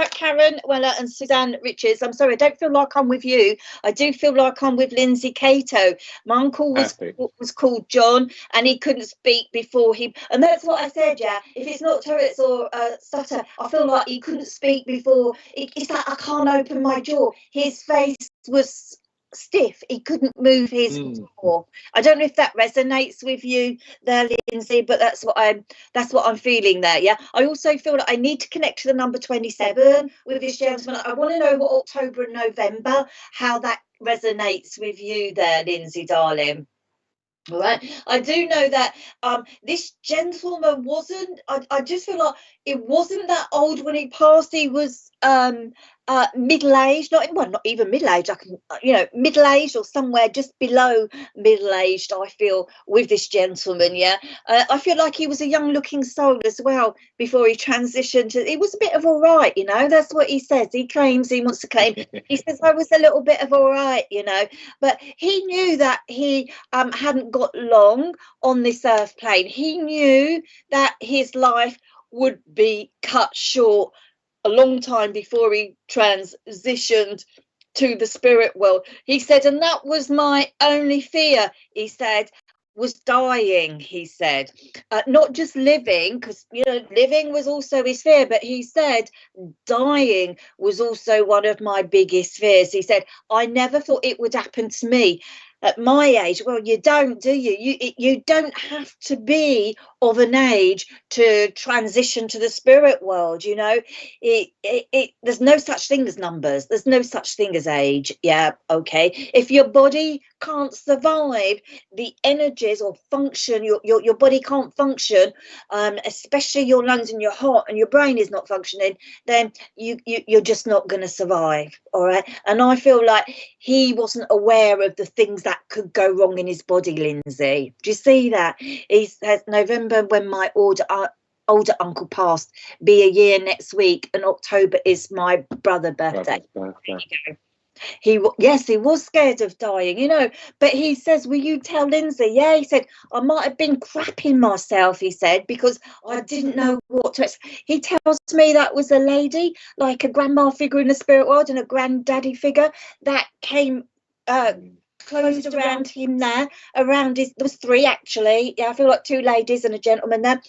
[SPEAKER 2] Karen Weller and Suzanne Riches. I'm sorry, I don't feel like I'm with you. I do feel like I'm with Lindsay Cato. My uncle was called John, and he couldn't speak before he. And that's what I said. Yeah, if it's not Tourette's or stutter, I feel like he couldn't speak before. It's like I can't open my jaw. His face was stiff, he couldn't move his jaw. I don't know if that resonates with you there, Lindsay, but that's what I'm feeling there. Yeah, I also feel that I need to connect to the number 27 with this gentleman. I want to know what October and November, how that resonates with you there, Lindsay, darling. All right, I do know that this gentleman wasn't, I just feel like it wasn't that old when he passed. He was middle-aged, not even middle-aged, middle-aged or somewhere just below middle-aged, I feel, with this gentleman. Yeah, I feel like he was a young-looking soul as well before he transitioned to, he was a bit of all right, that's what he says. He claims, he wants to claim, he says I was a little bit of all right, but he knew that he hadn't got long on this earth plane. He knew that his life would be cut short a long time before he transitioned to the spirit world. He said, and that was my only fear. He said, was dying, he said. Not just living, because, you know, living was also his fear, but he said dying was also one of my biggest fears. He said, I never thought it would happen to me at my age. Well, you don't, do you? You don't have to be of an age to transition to the spirit world, you know. There's no such thing as numbers. There's no such thing as age. Yeah, okay. If your body can't survive the energies or function, your body can't function, especially your lungs and your heart and your brain is not functioning, then you're just not going to survive. All right. And I feel like he wasn't aware of the things that could go wrong in his body, Lindsay. Do you see that? He says November, when my older uncle passed, be a year next week, and October is my brother's birthday. He was scared of dying, you know, but he says, will you tell Lindsay? Yeah, he said, I might have been crapping myself, he said, because I didn't know what to expect. He tells me that was a lady, like a grandma figure in the spirit world and a granddaddy figure that came closed around him there, around his, there was three actually, yeah, I feel like two ladies and a gentleman there,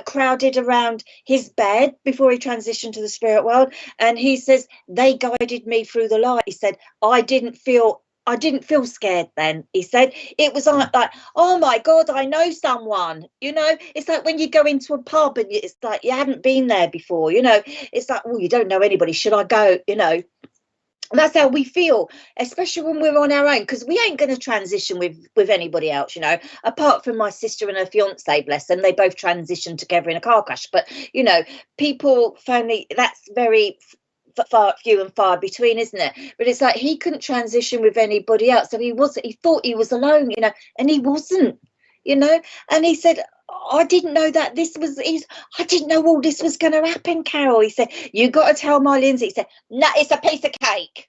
[SPEAKER 2] crowded around his bed before he transitioned to the spirit world. And he says they guided me through the light. He said I didn't feel scared then. He said it was like, oh my God, I know someone, you know. It's like when you go into a pub and it's like you haven't been there before, you know. It's like, well, you don't know anybody, should I go, you know. And that's how we feel, especially when we're on our own, because we ain't going to transition with anybody else, you know, apart from my sister and her fiance, bless them. They both transitioned together in a car crash. But, you know, people, family, that's very few and far between, isn't it? But it's like he couldn't transition with anybody else. So he thought he was alone, you know, and he wasn't, you know. And he said, I didn't know that I didn't know all this was going to happen, Carole. He said, you got to tell my Lindsay. He said, no, it's a piece of cake.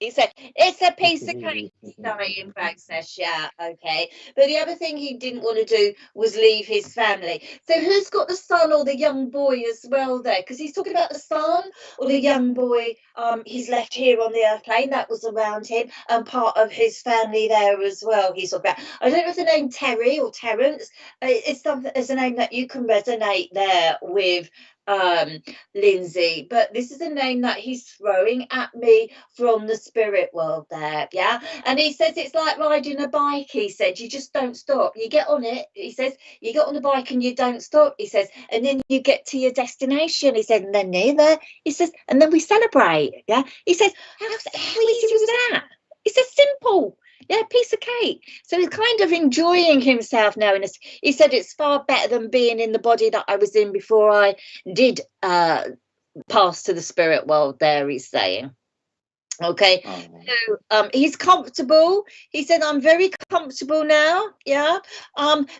[SPEAKER 2] He said, it's a piece of cake. Sorry, in Bangladesh, yeah, okay. But the other thing he didn't want to do was leave his family. So who's got the son or the young boy as well there? Because he's talking about the son or the young boy he's left here on the earth plane. That was around him and part of his family there as well. He's talking about, I don't know if the name Terry or Terence, it's a name that you can resonate there with, Lindsay, but this is a name that he's throwing at me from the spirit world there. Yeah. And he says it's like riding a bike. He said you just don't stop, you get on it. He says you get on the bike and you don't stop. He says, and then you get to your destination. He said, and then near there, he says, and then we celebrate. Yeah. He says, how easy was that? He says, simple. Yeah, piece of cake. So he's kind of enjoying himself now. He said it's far better than being in the body that I was in before I did pass to the spirit world there, he's saying. Okay. So he's comfortable. He said, I'm very comfortable now. Yeah.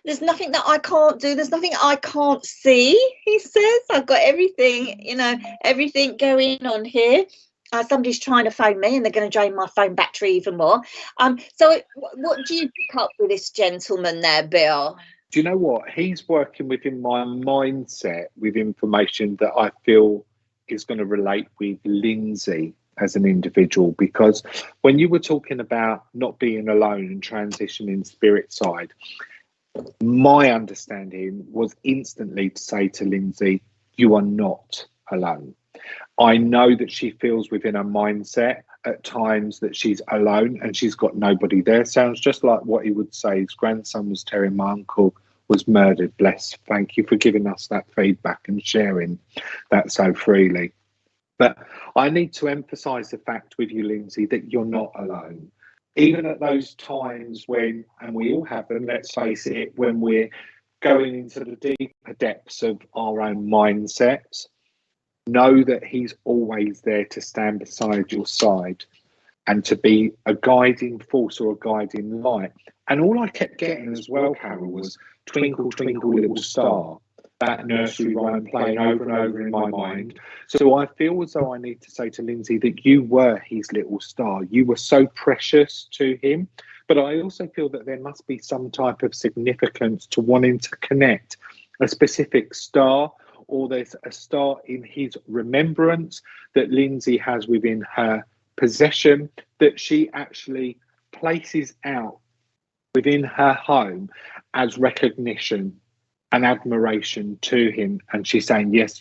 [SPEAKER 2] There's nothing that I can't do. There's nothing I can't see. He says, I've got everything, you know, everything going on here. Somebody's trying to phone me and they're going to drain my phone battery even more. So what do you pick up with this gentleman there, Bill?
[SPEAKER 1] Do you know what? He's working within my mindset with information that I feel is going to relate with Lindsay as an individual, because when you were talking about not being alone and transitioning spirit side, my understanding was instantly to say to Lindsay, you are not alone. I know that she feels within her mindset at times that she's alone and she's got nobody there. Sounds just like what he would say his grandson was telling my uncle was murdered. Bless. Thank you for giving us that feedback and sharing that so freely. But I need to emphasise the fact with you, Lindsay, that you're not alone. Even at those times when, and we all have them, let's face it, when we're going into the deeper depths of our own mindsets, know that he's always there to stand beside your side and to be a guiding force or a guiding light. And all I kept getting as well, Carole, was Twinkle, Twinkle, Little Star, that nursery rhyme playing over and over in my mind. So I feel as though I need to say to Lindsay that you were his little star. You were so precious to him. But I also feel that there must be some type of significance to wanting to connect a specific star, or there's a star in his remembrance that Lindsay has within her possession that she actually places out within her home as recognition and admiration to him. And she's saying, yes,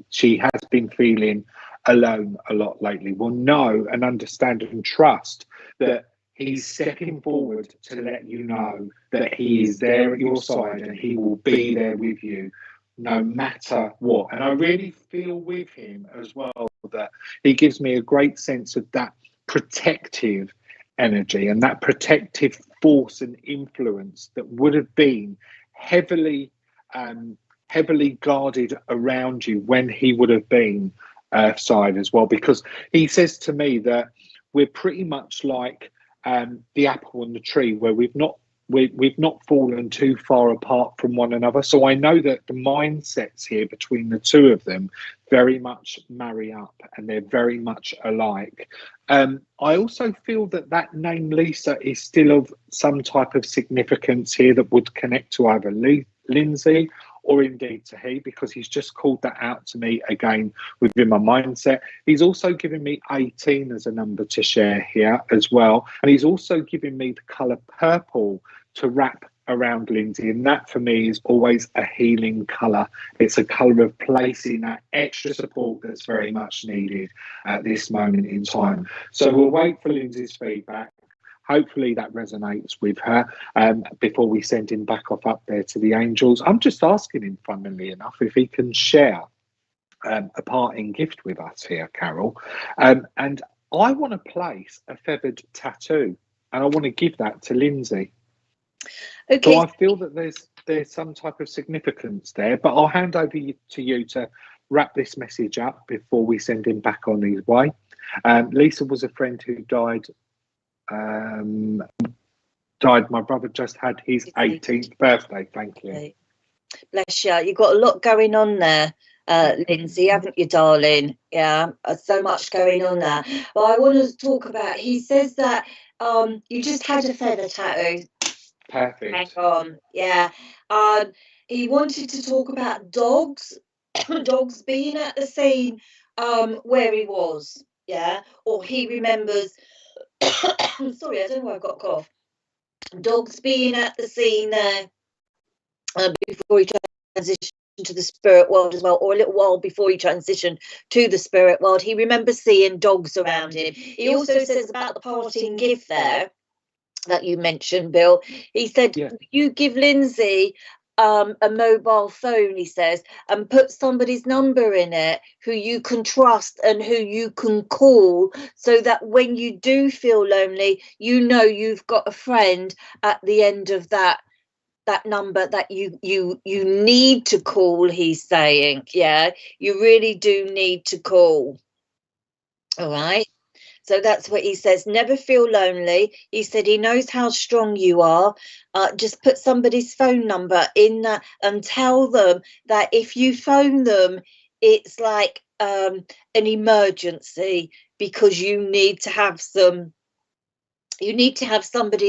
[SPEAKER 1] she has been feeling alone a lot lately. Well, know and understand and trust that he's stepping forward to let you know that he is there at your side and he will be there with you no matter what. And I really feel with him as well that he gives me a great sense of that protective energy and that protective force and influence that would have been heavily guarded around you when he would have been Earthside as well, because he says to me that we're pretty much like the apple on the tree, where we've not fallen too far apart from one another. So I know that the mindsets here between the two of them very much marry up and they're very much alike. I also feel that name Lisa is still of some type of significance here that would connect to either Lindsay or indeed to he, because he's just called that out to me again within my mindset. He's also given me 18 as a number to share here as well. And he's also given me the colour purple to wrap around Lindsay. And that for me is always a healing colour. It's a colour of placing that extra support that's very much needed at this moment in time. So we'll wait for Lindsay's feedback. Hopefully that resonates with her before we send him back off up there to the angels. I'm just asking him, funnily enough, if he can share a parting gift with us here, Carole. And I want to place a feathered tattoo and I want to give that to Lindsay. Okay. So I feel that there's some type of significance there, but I'll hand over to you to wrap this message up before we send him back on his way. Lisa was a friend who died. My brother just had his 18th birthday. Thank you.
[SPEAKER 2] Bless you. You've got a lot going on there, Lindsay, haven't you, darling? Yeah, so much going on there. But I want to talk about, he says that you just had a feather tattoo.
[SPEAKER 1] Perfect.
[SPEAKER 2] Hang on. Yeah. He wanted to talk about dogs being at the scene where he was. Yeah. Or he remembers sorry, I don't know why I've got a cough. Dogs being at the scene there before he transitioned to the spirit world as well, or a little while before he transitioned to the spirit world. He remembers seeing dogs around him. He also says about the parting gift there that you mentioned, Bill. He said, yeah, you give Lindsay a mobile phone, he says, and put somebody's number in it who you can trust and who you can call, so that when you do feel lonely, you know you've got a friend at the end of that number that you need to call. He's saying, yeah, you really do need to call. All right. So that's what he says. Never feel lonely. He said he knows how strong you are. Just put somebody's phone number in that and tell them that if you phone them, it's like an emergency, because you need to have somebody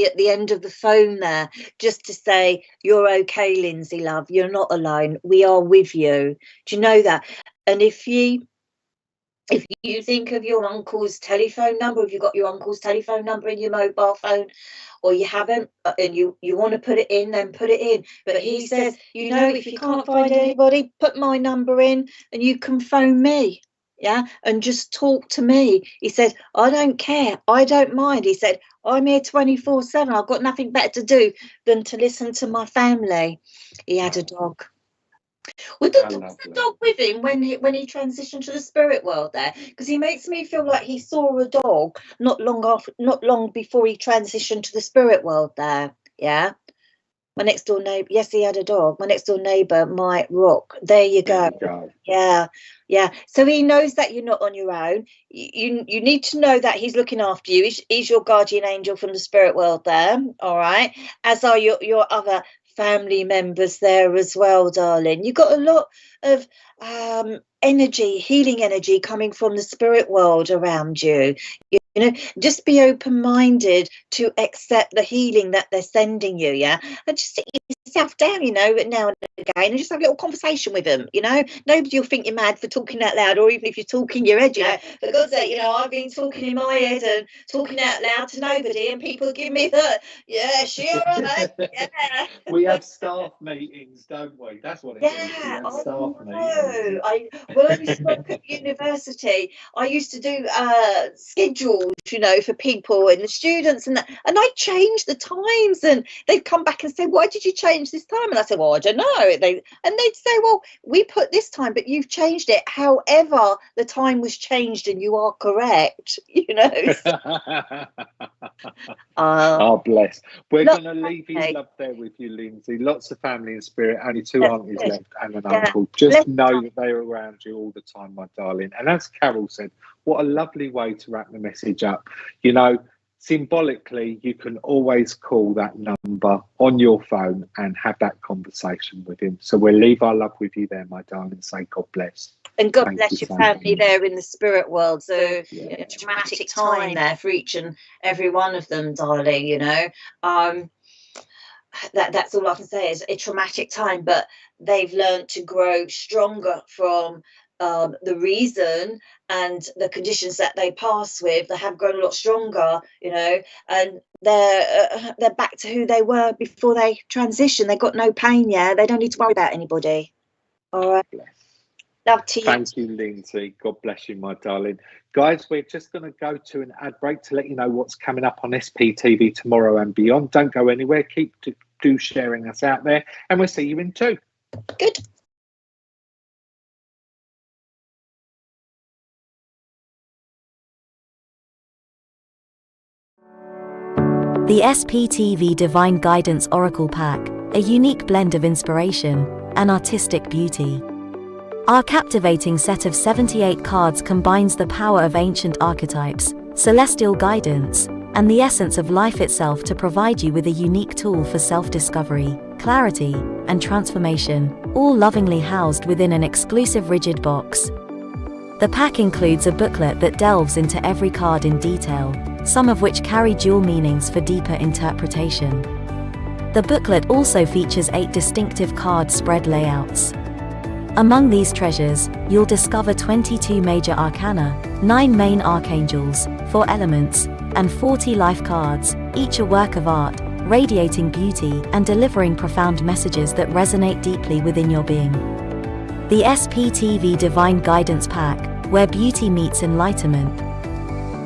[SPEAKER 2] at the end of the phone there just to say, you're okay, Lindsay, love. You're not alone. We are with you. Do you know that? And if you think of your uncle's telephone number, if you've got your uncle's telephone number in your mobile phone, or you haven't, and you want to put it in, then put it in. But he says, you know, if you can't find anybody, put my number in and you can phone me. Yeah, and just talk to me. He said, I don't care. I don't mind. He said, I'm here 24/7. I've got nothing better to do than to listen to my family. He had a dog. Was the dog with him when he transitioned to the spirit world there? Because he makes me feel like he saw a dog not long before he transitioned to the spirit world there. Yeah. My next door neighbour, yes, he had a dog. My next door neighbour might rock. There you go. Yeah. So he knows that you're not on your own. You need to know that he's looking after you. He's your guardian angel from the spirit world there. All right. As are your other family members there as well, darling. You got a lot of energy, healing energy coming from the spirit world around you. You know, just be open-minded to accept the healing that they're sending you. Yeah, and just yourself down, you know, now and again, and just have a little conversation with them, you know. Nobody will think you're mad for talking out loud, or even if you're talking your head, you know. For God's sake, you know, I've been talking in my head and talking out loud to nobody, and people give me the, yeah, sure, mate, yeah.
[SPEAKER 1] We have staff meetings, don't we? That's what it is. We
[SPEAKER 2] Yeah,
[SPEAKER 1] have
[SPEAKER 2] I
[SPEAKER 1] staff
[SPEAKER 2] know.
[SPEAKER 1] meetings.
[SPEAKER 2] When I used to work at university, I used to do schedules, you know, for people and the students and that, and I changed the times, and they'd come back and say, "Why did you change this time?" And I said, "Well, I don't know." They'd say, "Well, we put this time, but you've changed it. However, the time was changed, and you are correct." You know.
[SPEAKER 1] Oh, bless. We're going to leave you love there with you, Lindsay. Lots of family and spirit. Only two aunties left and an uncle. Just know that they're around you all the time, my darling. And as Carole said, what a lovely way to wrap the message up. You know, symbolically, you can always call that number on your phone and have that conversation with him. So we'll leave our love with you there, my darling. Say God bless.
[SPEAKER 2] And God bless your family there in the spirit world. So a traumatic time there for each and every one of them, darling, you know. That's all I can say is a traumatic time, but they've learned to grow stronger from the reason and the conditions that they pass with. They have grown a lot stronger, you know, and they're back to who they were before they transition. They got no pain, yeah. They don't need to worry about anybody. All right.
[SPEAKER 1] Bless.
[SPEAKER 2] Love to you.
[SPEAKER 1] Thank you, Lindsay. God bless you, my darling. Guys, we're just going to go to an ad break to let you know what's coming up on SPTV tomorrow and beyond. Don't go anywhere. Keep sharing us out there, and we'll see you in 2.
[SPEAKER 2] Good.
[SPEAKER 3] The SPTV Divine Guidance Oracle Pack, a unique blend of inspiration and artistic beauty. Our captivating set of 78 cards combines the power of ancient archetypes, celestial guidance, and the essence of life itself to provide you with a unique tool for self-discovery, clarity, and transformation, all lovingly housed within an exclusive rigid box. The pack includes a booklet that delves into every card in detail, some of which carry dual meanings for deeper interpretation. The booklet also features 8 distinctive card spread layouts. Among these treasures, you'll discover 22 major arcana, 9 main archangels, 4 elements, and 40 life cards, each a work of art, radiating beauty and delivering profound messages that resonate deeply within your being. The SPTV Divine Guidance Pack, where beauty meets enlightenment.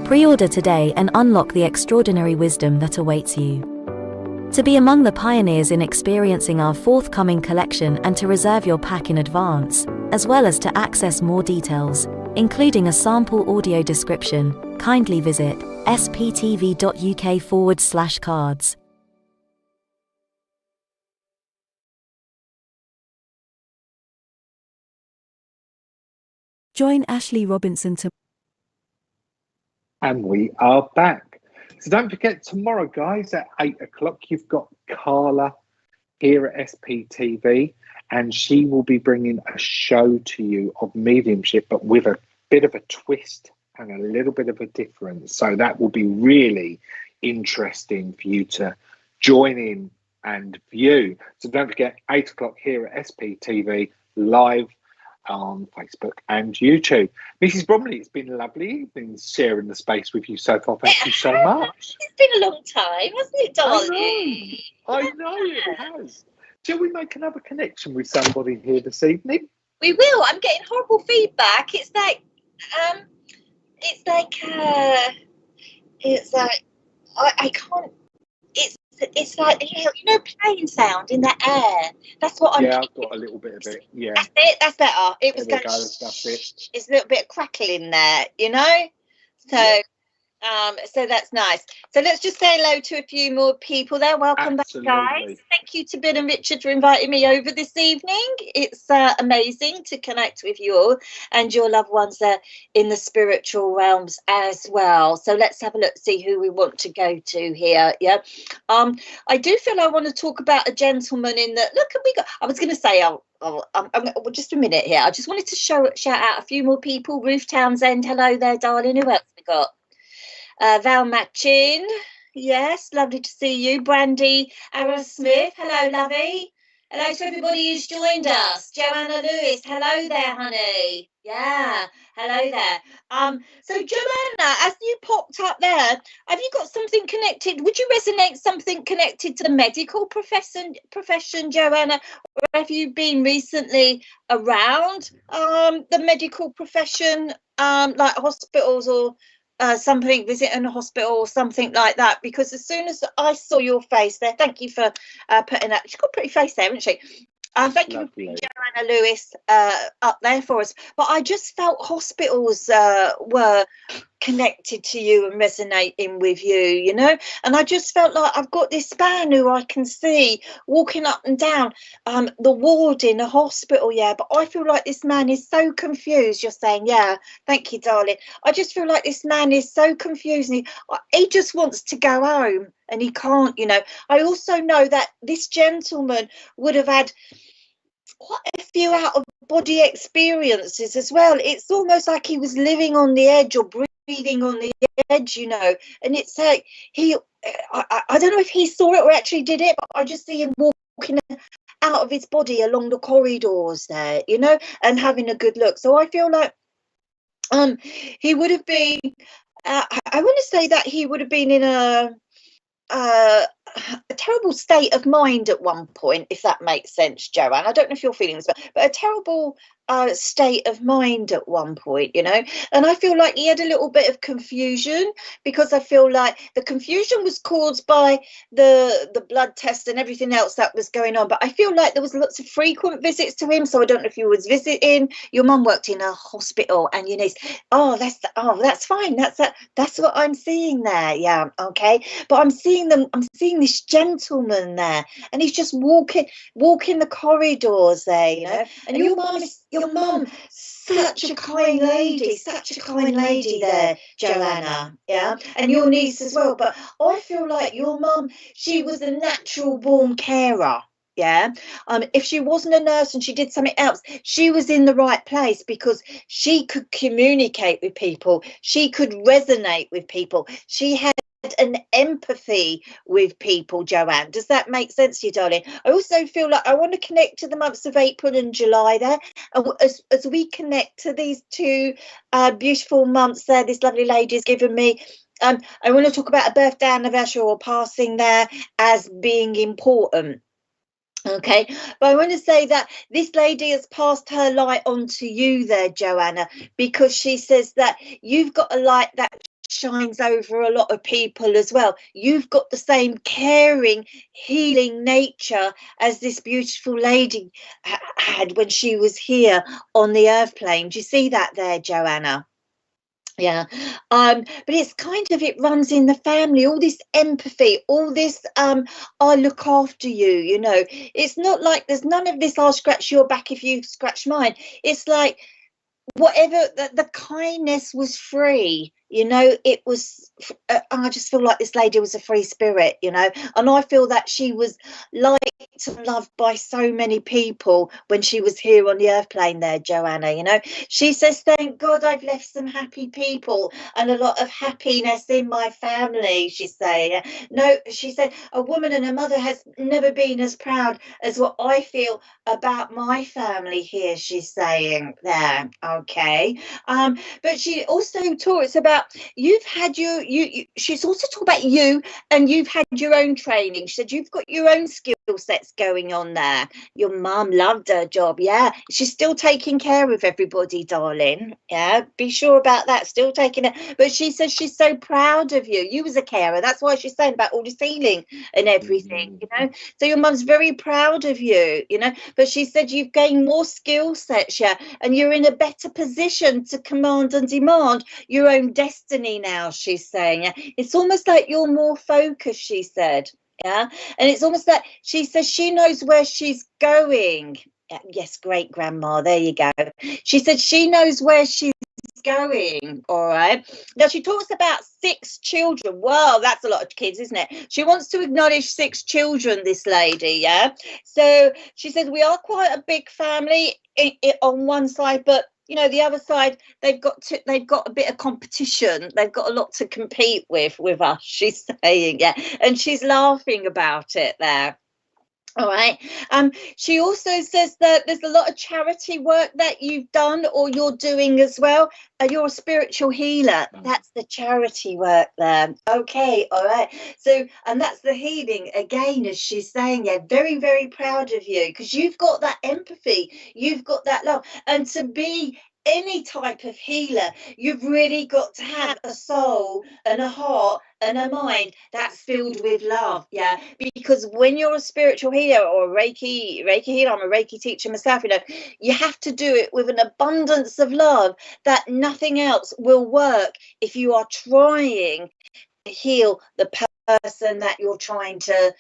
[SPEAKER 3] Pre-order today and unlock the extraordinary wisdom that awaits you. To be among the pioneers in experiencing our forthcoming collection and to reserve your pack in advance, as well as to access more details, including a sample audio description, kindly visit sptv.uk/cards. Join Ashley Robinson to...
[SPEAKER 1] And we are back. So don't forget, tomorrow, guys, at 8 o'clock, you've got Carla here at SPTV, and she will be bringing a show to you of mediumship, but with a bit of a twist and a little bit of a difference. So that will be really interesting for you to join in and view. So don't forget, 8 o'clock here at SPTV, live on Facebook and YouTube. Mrs. Bromley, it's been lovely. Been sharing the space with you so far. Thank you so much.
[SPEAKER 2] It's been a long time, hasn't it, darling?
[SPEAKER 1] I know it has. Shall we make another connection with somebody here this evening?
[SPEAKER 2] We will. I'm getting horrible feedback. It's like I can't. It's like, you know, plane sound in the air. That's what I'm.
[SPEAKER 1] Yeah, I've got a little bit of it. Yeah.
[SPEAKER 2] That's it. That's better. It was going.
[SPEAKER 1] That's it.
[SPEAKER 2] It's a little bit of crackling there, you know. So,
[SPEAKER 1] yeah.
[SPEAKER 2] So that's nice. So let's just say hello to a few more people there. Welcome
[SPEAKER 1] Absolutely.
[SPEAKER 2] back, guys. Thank you to Bill and Richard for inviting me over this evening. It's amazing to connect with you all and your loved ones there in the spiritual realms as well. So let's have a look, see who we want to go to here. Yeah. I do feel I want to talk about a gentleman in the look. Have we got? I was going to say, just a minute here. I just wanted to shout out a few more people. Ruth Townsend, hello there, darling. Who else we got? Val Matchin,
[SPEAKER 4] Yes, lovely to see you. Brandy Arrow-Smith, hello, lovey. Hello to everybody who's joined us. Joanna Lewis, hello there, honey. Yeah, hello there. So Joanna, as you popped up there, have you got something connected? Would you resonate something connected to the medical profession, Joanna? Or have you been recently around the medical profession, like hospitals or something, visiting a hospital or something like that? Because as soon as I saw your face there, thank you for putting that. She's got a pretty face there, hasn't she? Thank you for putting Joanna Lewis up there for us. But I just felt hospitals were connected to you and resonating with you, you know, and I just felt like I've got this man who I can see walking up and down the ward in a hospital, yeah, but I feel like this man is so confused. You're saying, yeah, thank you, darling. I just feel like this man is so confused, and he just wants to go home and he can't, you know. I also know that this gentleman would have had quite a few out of body experiences as well. It's almost like he was living on the edge or breathing on the edge, you know, and it's like I don't know if he saw it or actually did it, but I just see him walking out of his body along the corridors there, you know, and having a good look. So I feel like he would have been I want to say that he would have been in a terrible state of mind at one point, if that makes sense, Joanne. I don't know if you're feeling this, but a terrible state of mind at one point, you know. And I feel like he had a little bit of confusion, because I feel like the confusion was caused by the blood test and everything else that was going on. But I feel like there was lots of frequent visits to him. So I don't know if you was visiting. Your mum worked in a hospital, and your niece. That's fine. That's what I'm seeing there. Yeah, okay. But I'm seeing this gentleman there, and he's just walking the corridors there, you know. And your mum, such a kind lady there, Joanna, yeah, and your niece as well. But I feel like your mum, she was a natural born carer. Yeah, if she wasn't a nurse and she did something else, she was in the right place, because she could communicate with people, she could resonate with people, she had an empathy with people, Joanne. Does that make sense to you, darling? I also feel like I want to connect to the months of April and July there, as we connect to these two beautiful months there. This lovely lady has given me I want to talk about a birthday, anniversary or passing there as being important. Okay, but I want to say that this lady has passed her light on to you there, Joanna, because she says that you've got a light that shines over a lot of people as well. You've got the same caring, healing nature as this beautiful lady had when she was here on the earth plane. Do you see that there, Joanna? Yeah, but it's kind of, it runs in the family, all this empathy, all this I look after you, you know. It's not like there's none of this I'll scratch your back if you scratch mine. It's like whatever, the kindness was free, you know. It was I just feel like this lady was a free spirit, you know, and I feel that she was liked and loved by so many people when she was here on the earth plane there, Joanna, you know. She says, thank God I've left some happy people and a lot of happiness in my family, she's saying. No, she said, a woman and a mother has never been as proud as what I feel about my family here, she's saying there. Okay, but she also talks about you've had she's also talked about you, and you've had your own training. She said you've got your own skill sets going on there. Your mum loved her job. Yeah, she's still taking care of everybody, darling. Yeah, be sure about that, still taking it. But she says she's so proud of you. You was a carer, that's why she's saying about all this healing and everything, you know. So your mum's very proud of you, you know. But she said you've gained more skill sets, yeah, and you're in a better position to command and demand your own destiny now, she's saying. Yeah, it's almost like you're more focused, she said. Yeah, and it's almost like she says she knows where she's going. Yes, great grandma, there you go. She said she knows where she's going. All right, now she talks about 6 children. Wow, that's a lot of kids, isn't it? She wants to acknowledge 6 children, this lady. Yeah, so she says we are quite a big family on one side, but you know, the other side, they've got a bit of competition. They've got a lot to compete with us, she's saying, yeah. And she's laughing about it there. All right. She also says that there's a lot of charity work that you've done or you're doing as well. You're a spiritual healer. That's the charity work there. Okay. All right. So, and that's the healing again, as she's saying. Yeah, very, very proud of you because you've got that empathy. You've got that love. And to be any type of healer, you've really got to have a soul and a heart and a mind that's filled with love. Yeah, because when you're a spiritual healer or a Reiki healer, I'm a Reiki teacher myself, you know, you have to do it with an abundance of love that nothing else will work if you are trying to heal the person that you're trying to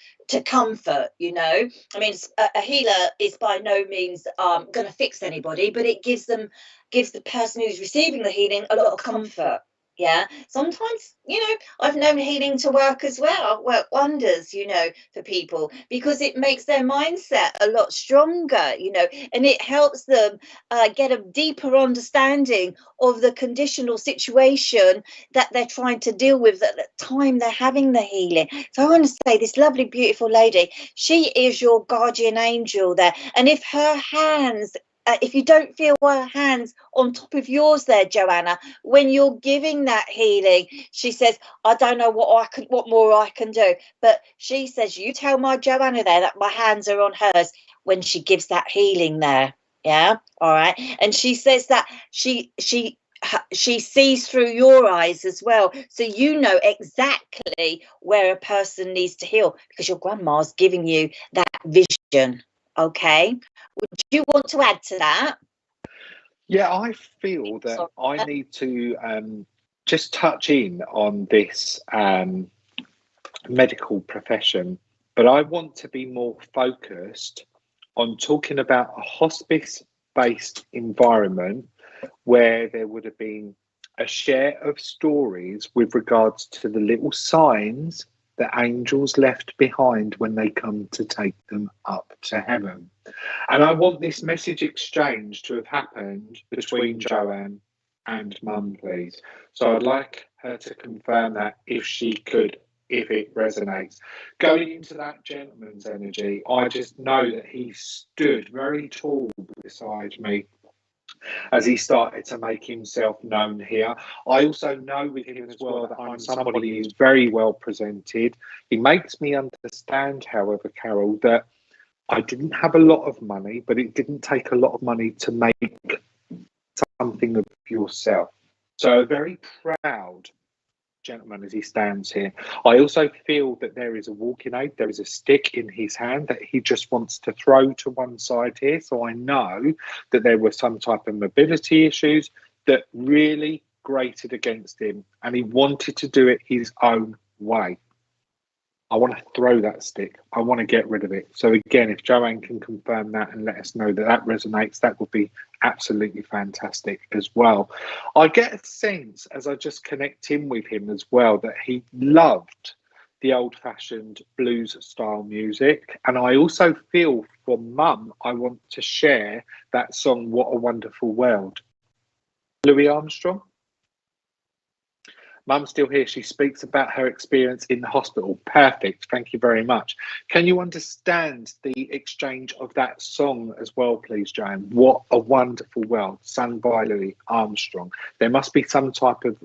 [SPEAKER 4] comfort. You know, I mean, a healer is by no means going to fix anybody, but it gives the person who's receiving the healing a lot of comfort. Yeah, sometimes, you know, I've known healing to work as well, work wonders, you know, for people because it makes their mindset a lot stronger, you know, and it helps them get a deeper understanding of the conditional situation that they're trying to deal with at the time they're having the healing. So I want to say this lovely, beautiful lady, she is your guardian angel there. And if her hands, if you don't feel her hands on top of yours there, Joanna, when you're giving that healing, she says, I don't know what more I can do. But she says, you tell my Joanna there that my hands are on hers when she gives that healing there. Yeah. All right. And she says that she sees through your eyes as well. So you know exactly where a person needs to heal because your grandma's giving you that vision. Okay. Would you want to add to that?
[SPEAKER 1] Yeah, I feel that I need to just touch in on this medical profession, but I want to be more focused on talking about a hospice-based environment where there would have been a share of stories with regards to the little signs that angels left behind when they come to take them up to heaven. And I want this message exchange to have happened between Joanne and Mum, please. So I'd like her to confirm that if she could, if it resonates. Going into that gentleman's energy, I just know that he stood very tall beside me as he started to make himself known here. I also know with him as well that I'm somebody who's very well presented. He makes me understand, however, Carole, that I didn't have a lot of money, but it didn't take a lot of money to make something of yourself. So a very proud gentleman as he stands here. I also feel that there is a walking aid, there is a stick in his hand that he just wants to throw to one side here. So I know that there were some type of mobility issues that really grated against him and he wanted to do it his own way. I want to throw that stick. I want to get rid of it. So again, if Joanne can confirm that and let us know that that resonates, that would be absolutely fantastic as well. I get a sense as I just connect in with him as well that he loved the old-fashioned blues style music. And I also feel for Mum, I want to share that song, What a Wonderful World. Louis Armstrong? Mum's still here. She speaks about her experience in the hospital. Perfect. Thank you very much. Can you understand the exchange of that song as well, please, Joanne? What a Wonderful World, sung by Louis Armstrong. There must be some type of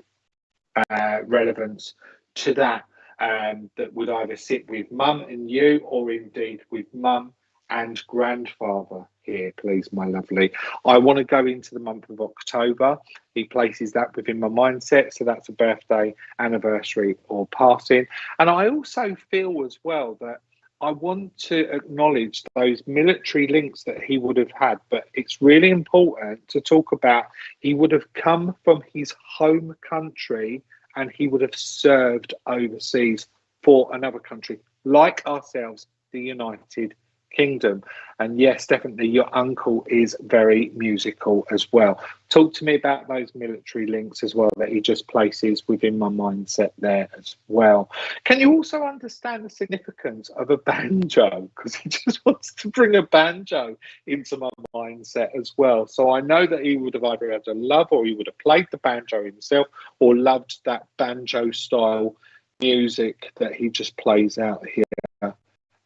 [SPEAKER 1] relevance to that that would either sit with Mum and you or indeed with Mum and grandfather here, please, my lovely. I want to go into the month of October. He places that within my mindset. So that's a birthday, anniversary or passing. And I also feel as well that I want to acknowledge those military links that he would have had. But it's really important to talk about he would have come from his home country and he would have served overseas for another country, like ourselves, the United Kingdom. And yes, definitely your uncle is very musical as well. Talk to me about those military links as well that he just places within my mindset there as well. Can you also understand the significance of a banjo? Because he just wants to bring a banjo into my mindset as well. So I know that he would have either had a love, or he would have played the banjo himself, or loved that banjo style music that he just plays out here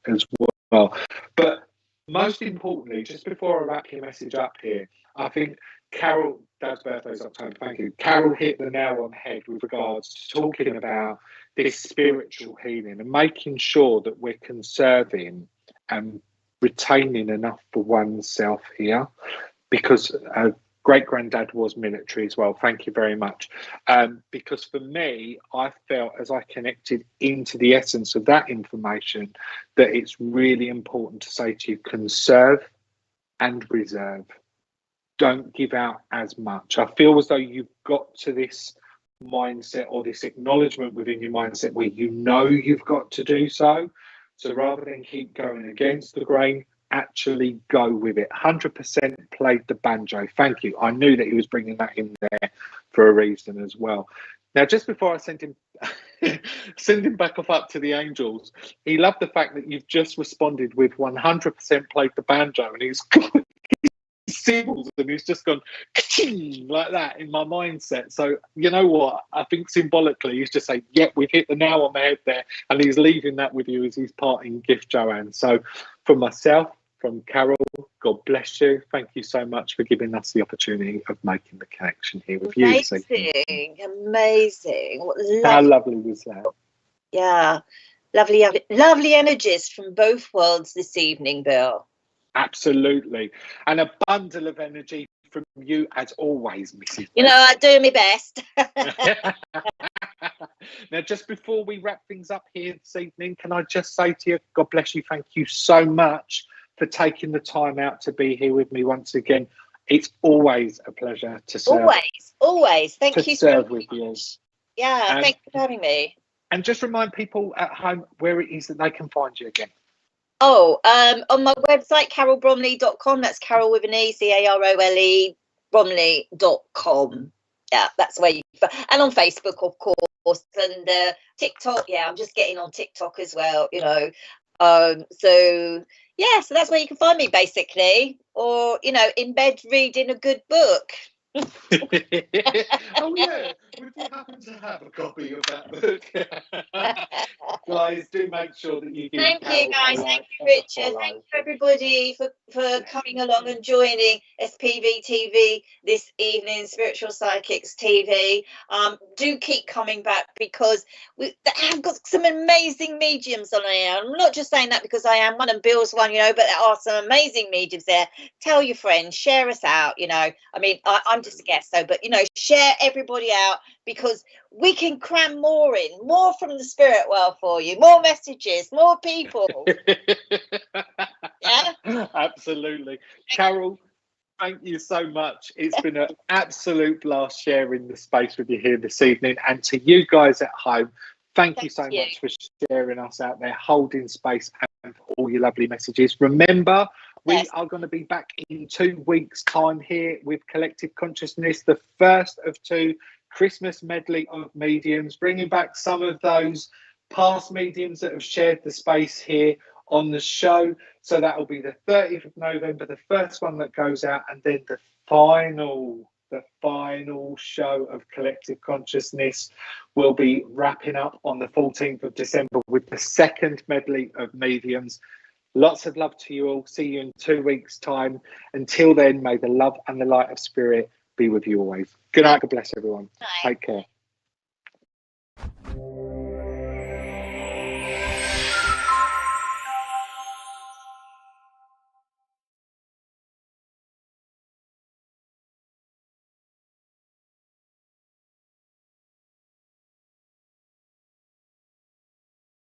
[SPEAKER 1] as well. But most importantly, just before I wrap your message up here, I think Carole, Dad's birthday's October, thank you. Carole hit the nail on the head with regards to talking about this spiritual healing and making sure that we're conserving and retaining enough for oneself here, because great-granddad was military as well. Thank you very much. Because for me, I felt as I connected into the essence of that information that it's really important to say to you, conserve and reserve. Don't give out as much. I feel as though you've got to this mindset, or this acknowledgement within your mindset, where you know you've got to do so. So rather than keep going against the grain, actually go with it. 100% played the banjo. Thank you. I knew that he was bringing that in there for a reason as well. Now, just before I send him back off up to the angels, he loved the fact that you've just responded with 100% played the banjo, and he's got symbols and he's just gone like that in my mindset. So you know what, I think symbolically he's just saying, yep, we've hit the nail on the head there, and he's leaving that with you as his parting gift, Joanne. So from myself, from Carole, God bless you. Thank you so much for giving us the opportunity of making the connection here with you.
[SPEAKER 4] Amazing.
[SPEAKER 1] How lovely was that?
[SPEAKER 4] Yeah, lovely energies from both worlds this evening, Bill.
[SPEAKER 1] Absolutely. And a bundle of energy from you as always, Mrs.
[SPEAKER 4] You know, I do my best.
[SPEAKER 1] Now, just before we wrap things up here this evening, can I just say to you, God bless you, thank you so much for taking the time out to be here with me once again. It's always a pleasure to serve.
[SPEAKER 4] Always. Thank you so
[SPEAKER 1] much. With you.
[SPEAKER 4] Yeah, thanks for having me.
[SPEAKER 1] And just remind people at home where it is that they can find you again.
[SPEAKER 4] Oh, on my website, carolebromley.com. That's Carole with an E, Carole, Bromley.com. Yeah, that's where you, and on Facebook, of course, and TikTok. Yeah, I'm just getting on TikTok as well, you know. So yeah, so that's where you can find me basically, or, you know, in bed reading a good book.
[SPEAKER 1] Oh yeah, we do happen to have a copy of that book. Guys, do make sure that you give
[SPEAKER 4] Thank you guys, thank you Richard, thank you everybody for coming along and joining SPV TV this evening, Spiritual Psychics TV. Do keep coming back, because I've got some amazing mediums on here. I'm not just saying that because I am one and Bill's one, you know, but there are some amazing mediums there. Tell your friends, share us out, you know. I mean, I'm just a guest, so, but, you know, share everybody out, because we can cram more from the spirit world for you, more messages, more people. Yeah,
[SPEAKER 1] absolutely. Carole, thank you so much. It's been an absolute blast sharing the space with you here this evening, and to you guys at home, thank you so much for sharing us out there, holding space, and for all your lovely messages. Remember, we are going to be back in 2 weeks' time here with Collective Consciousness, the first of 2 Christmas medley of mediums, bringing back some of those past mediums that have shared the space here on the show. So that will be the 30th of November, the first one that goes out, and then the final show of Collective Consciousness will be wrapping up on the 14th of December with the second medley of mediums. Lots of love to you all. See you in 2 weeks' time. Until then, may the love and the light of spirit be with you always. Good night. God bless everyone.
[SPEAKER 4] Bye.
[SPEAKER 1] Take care.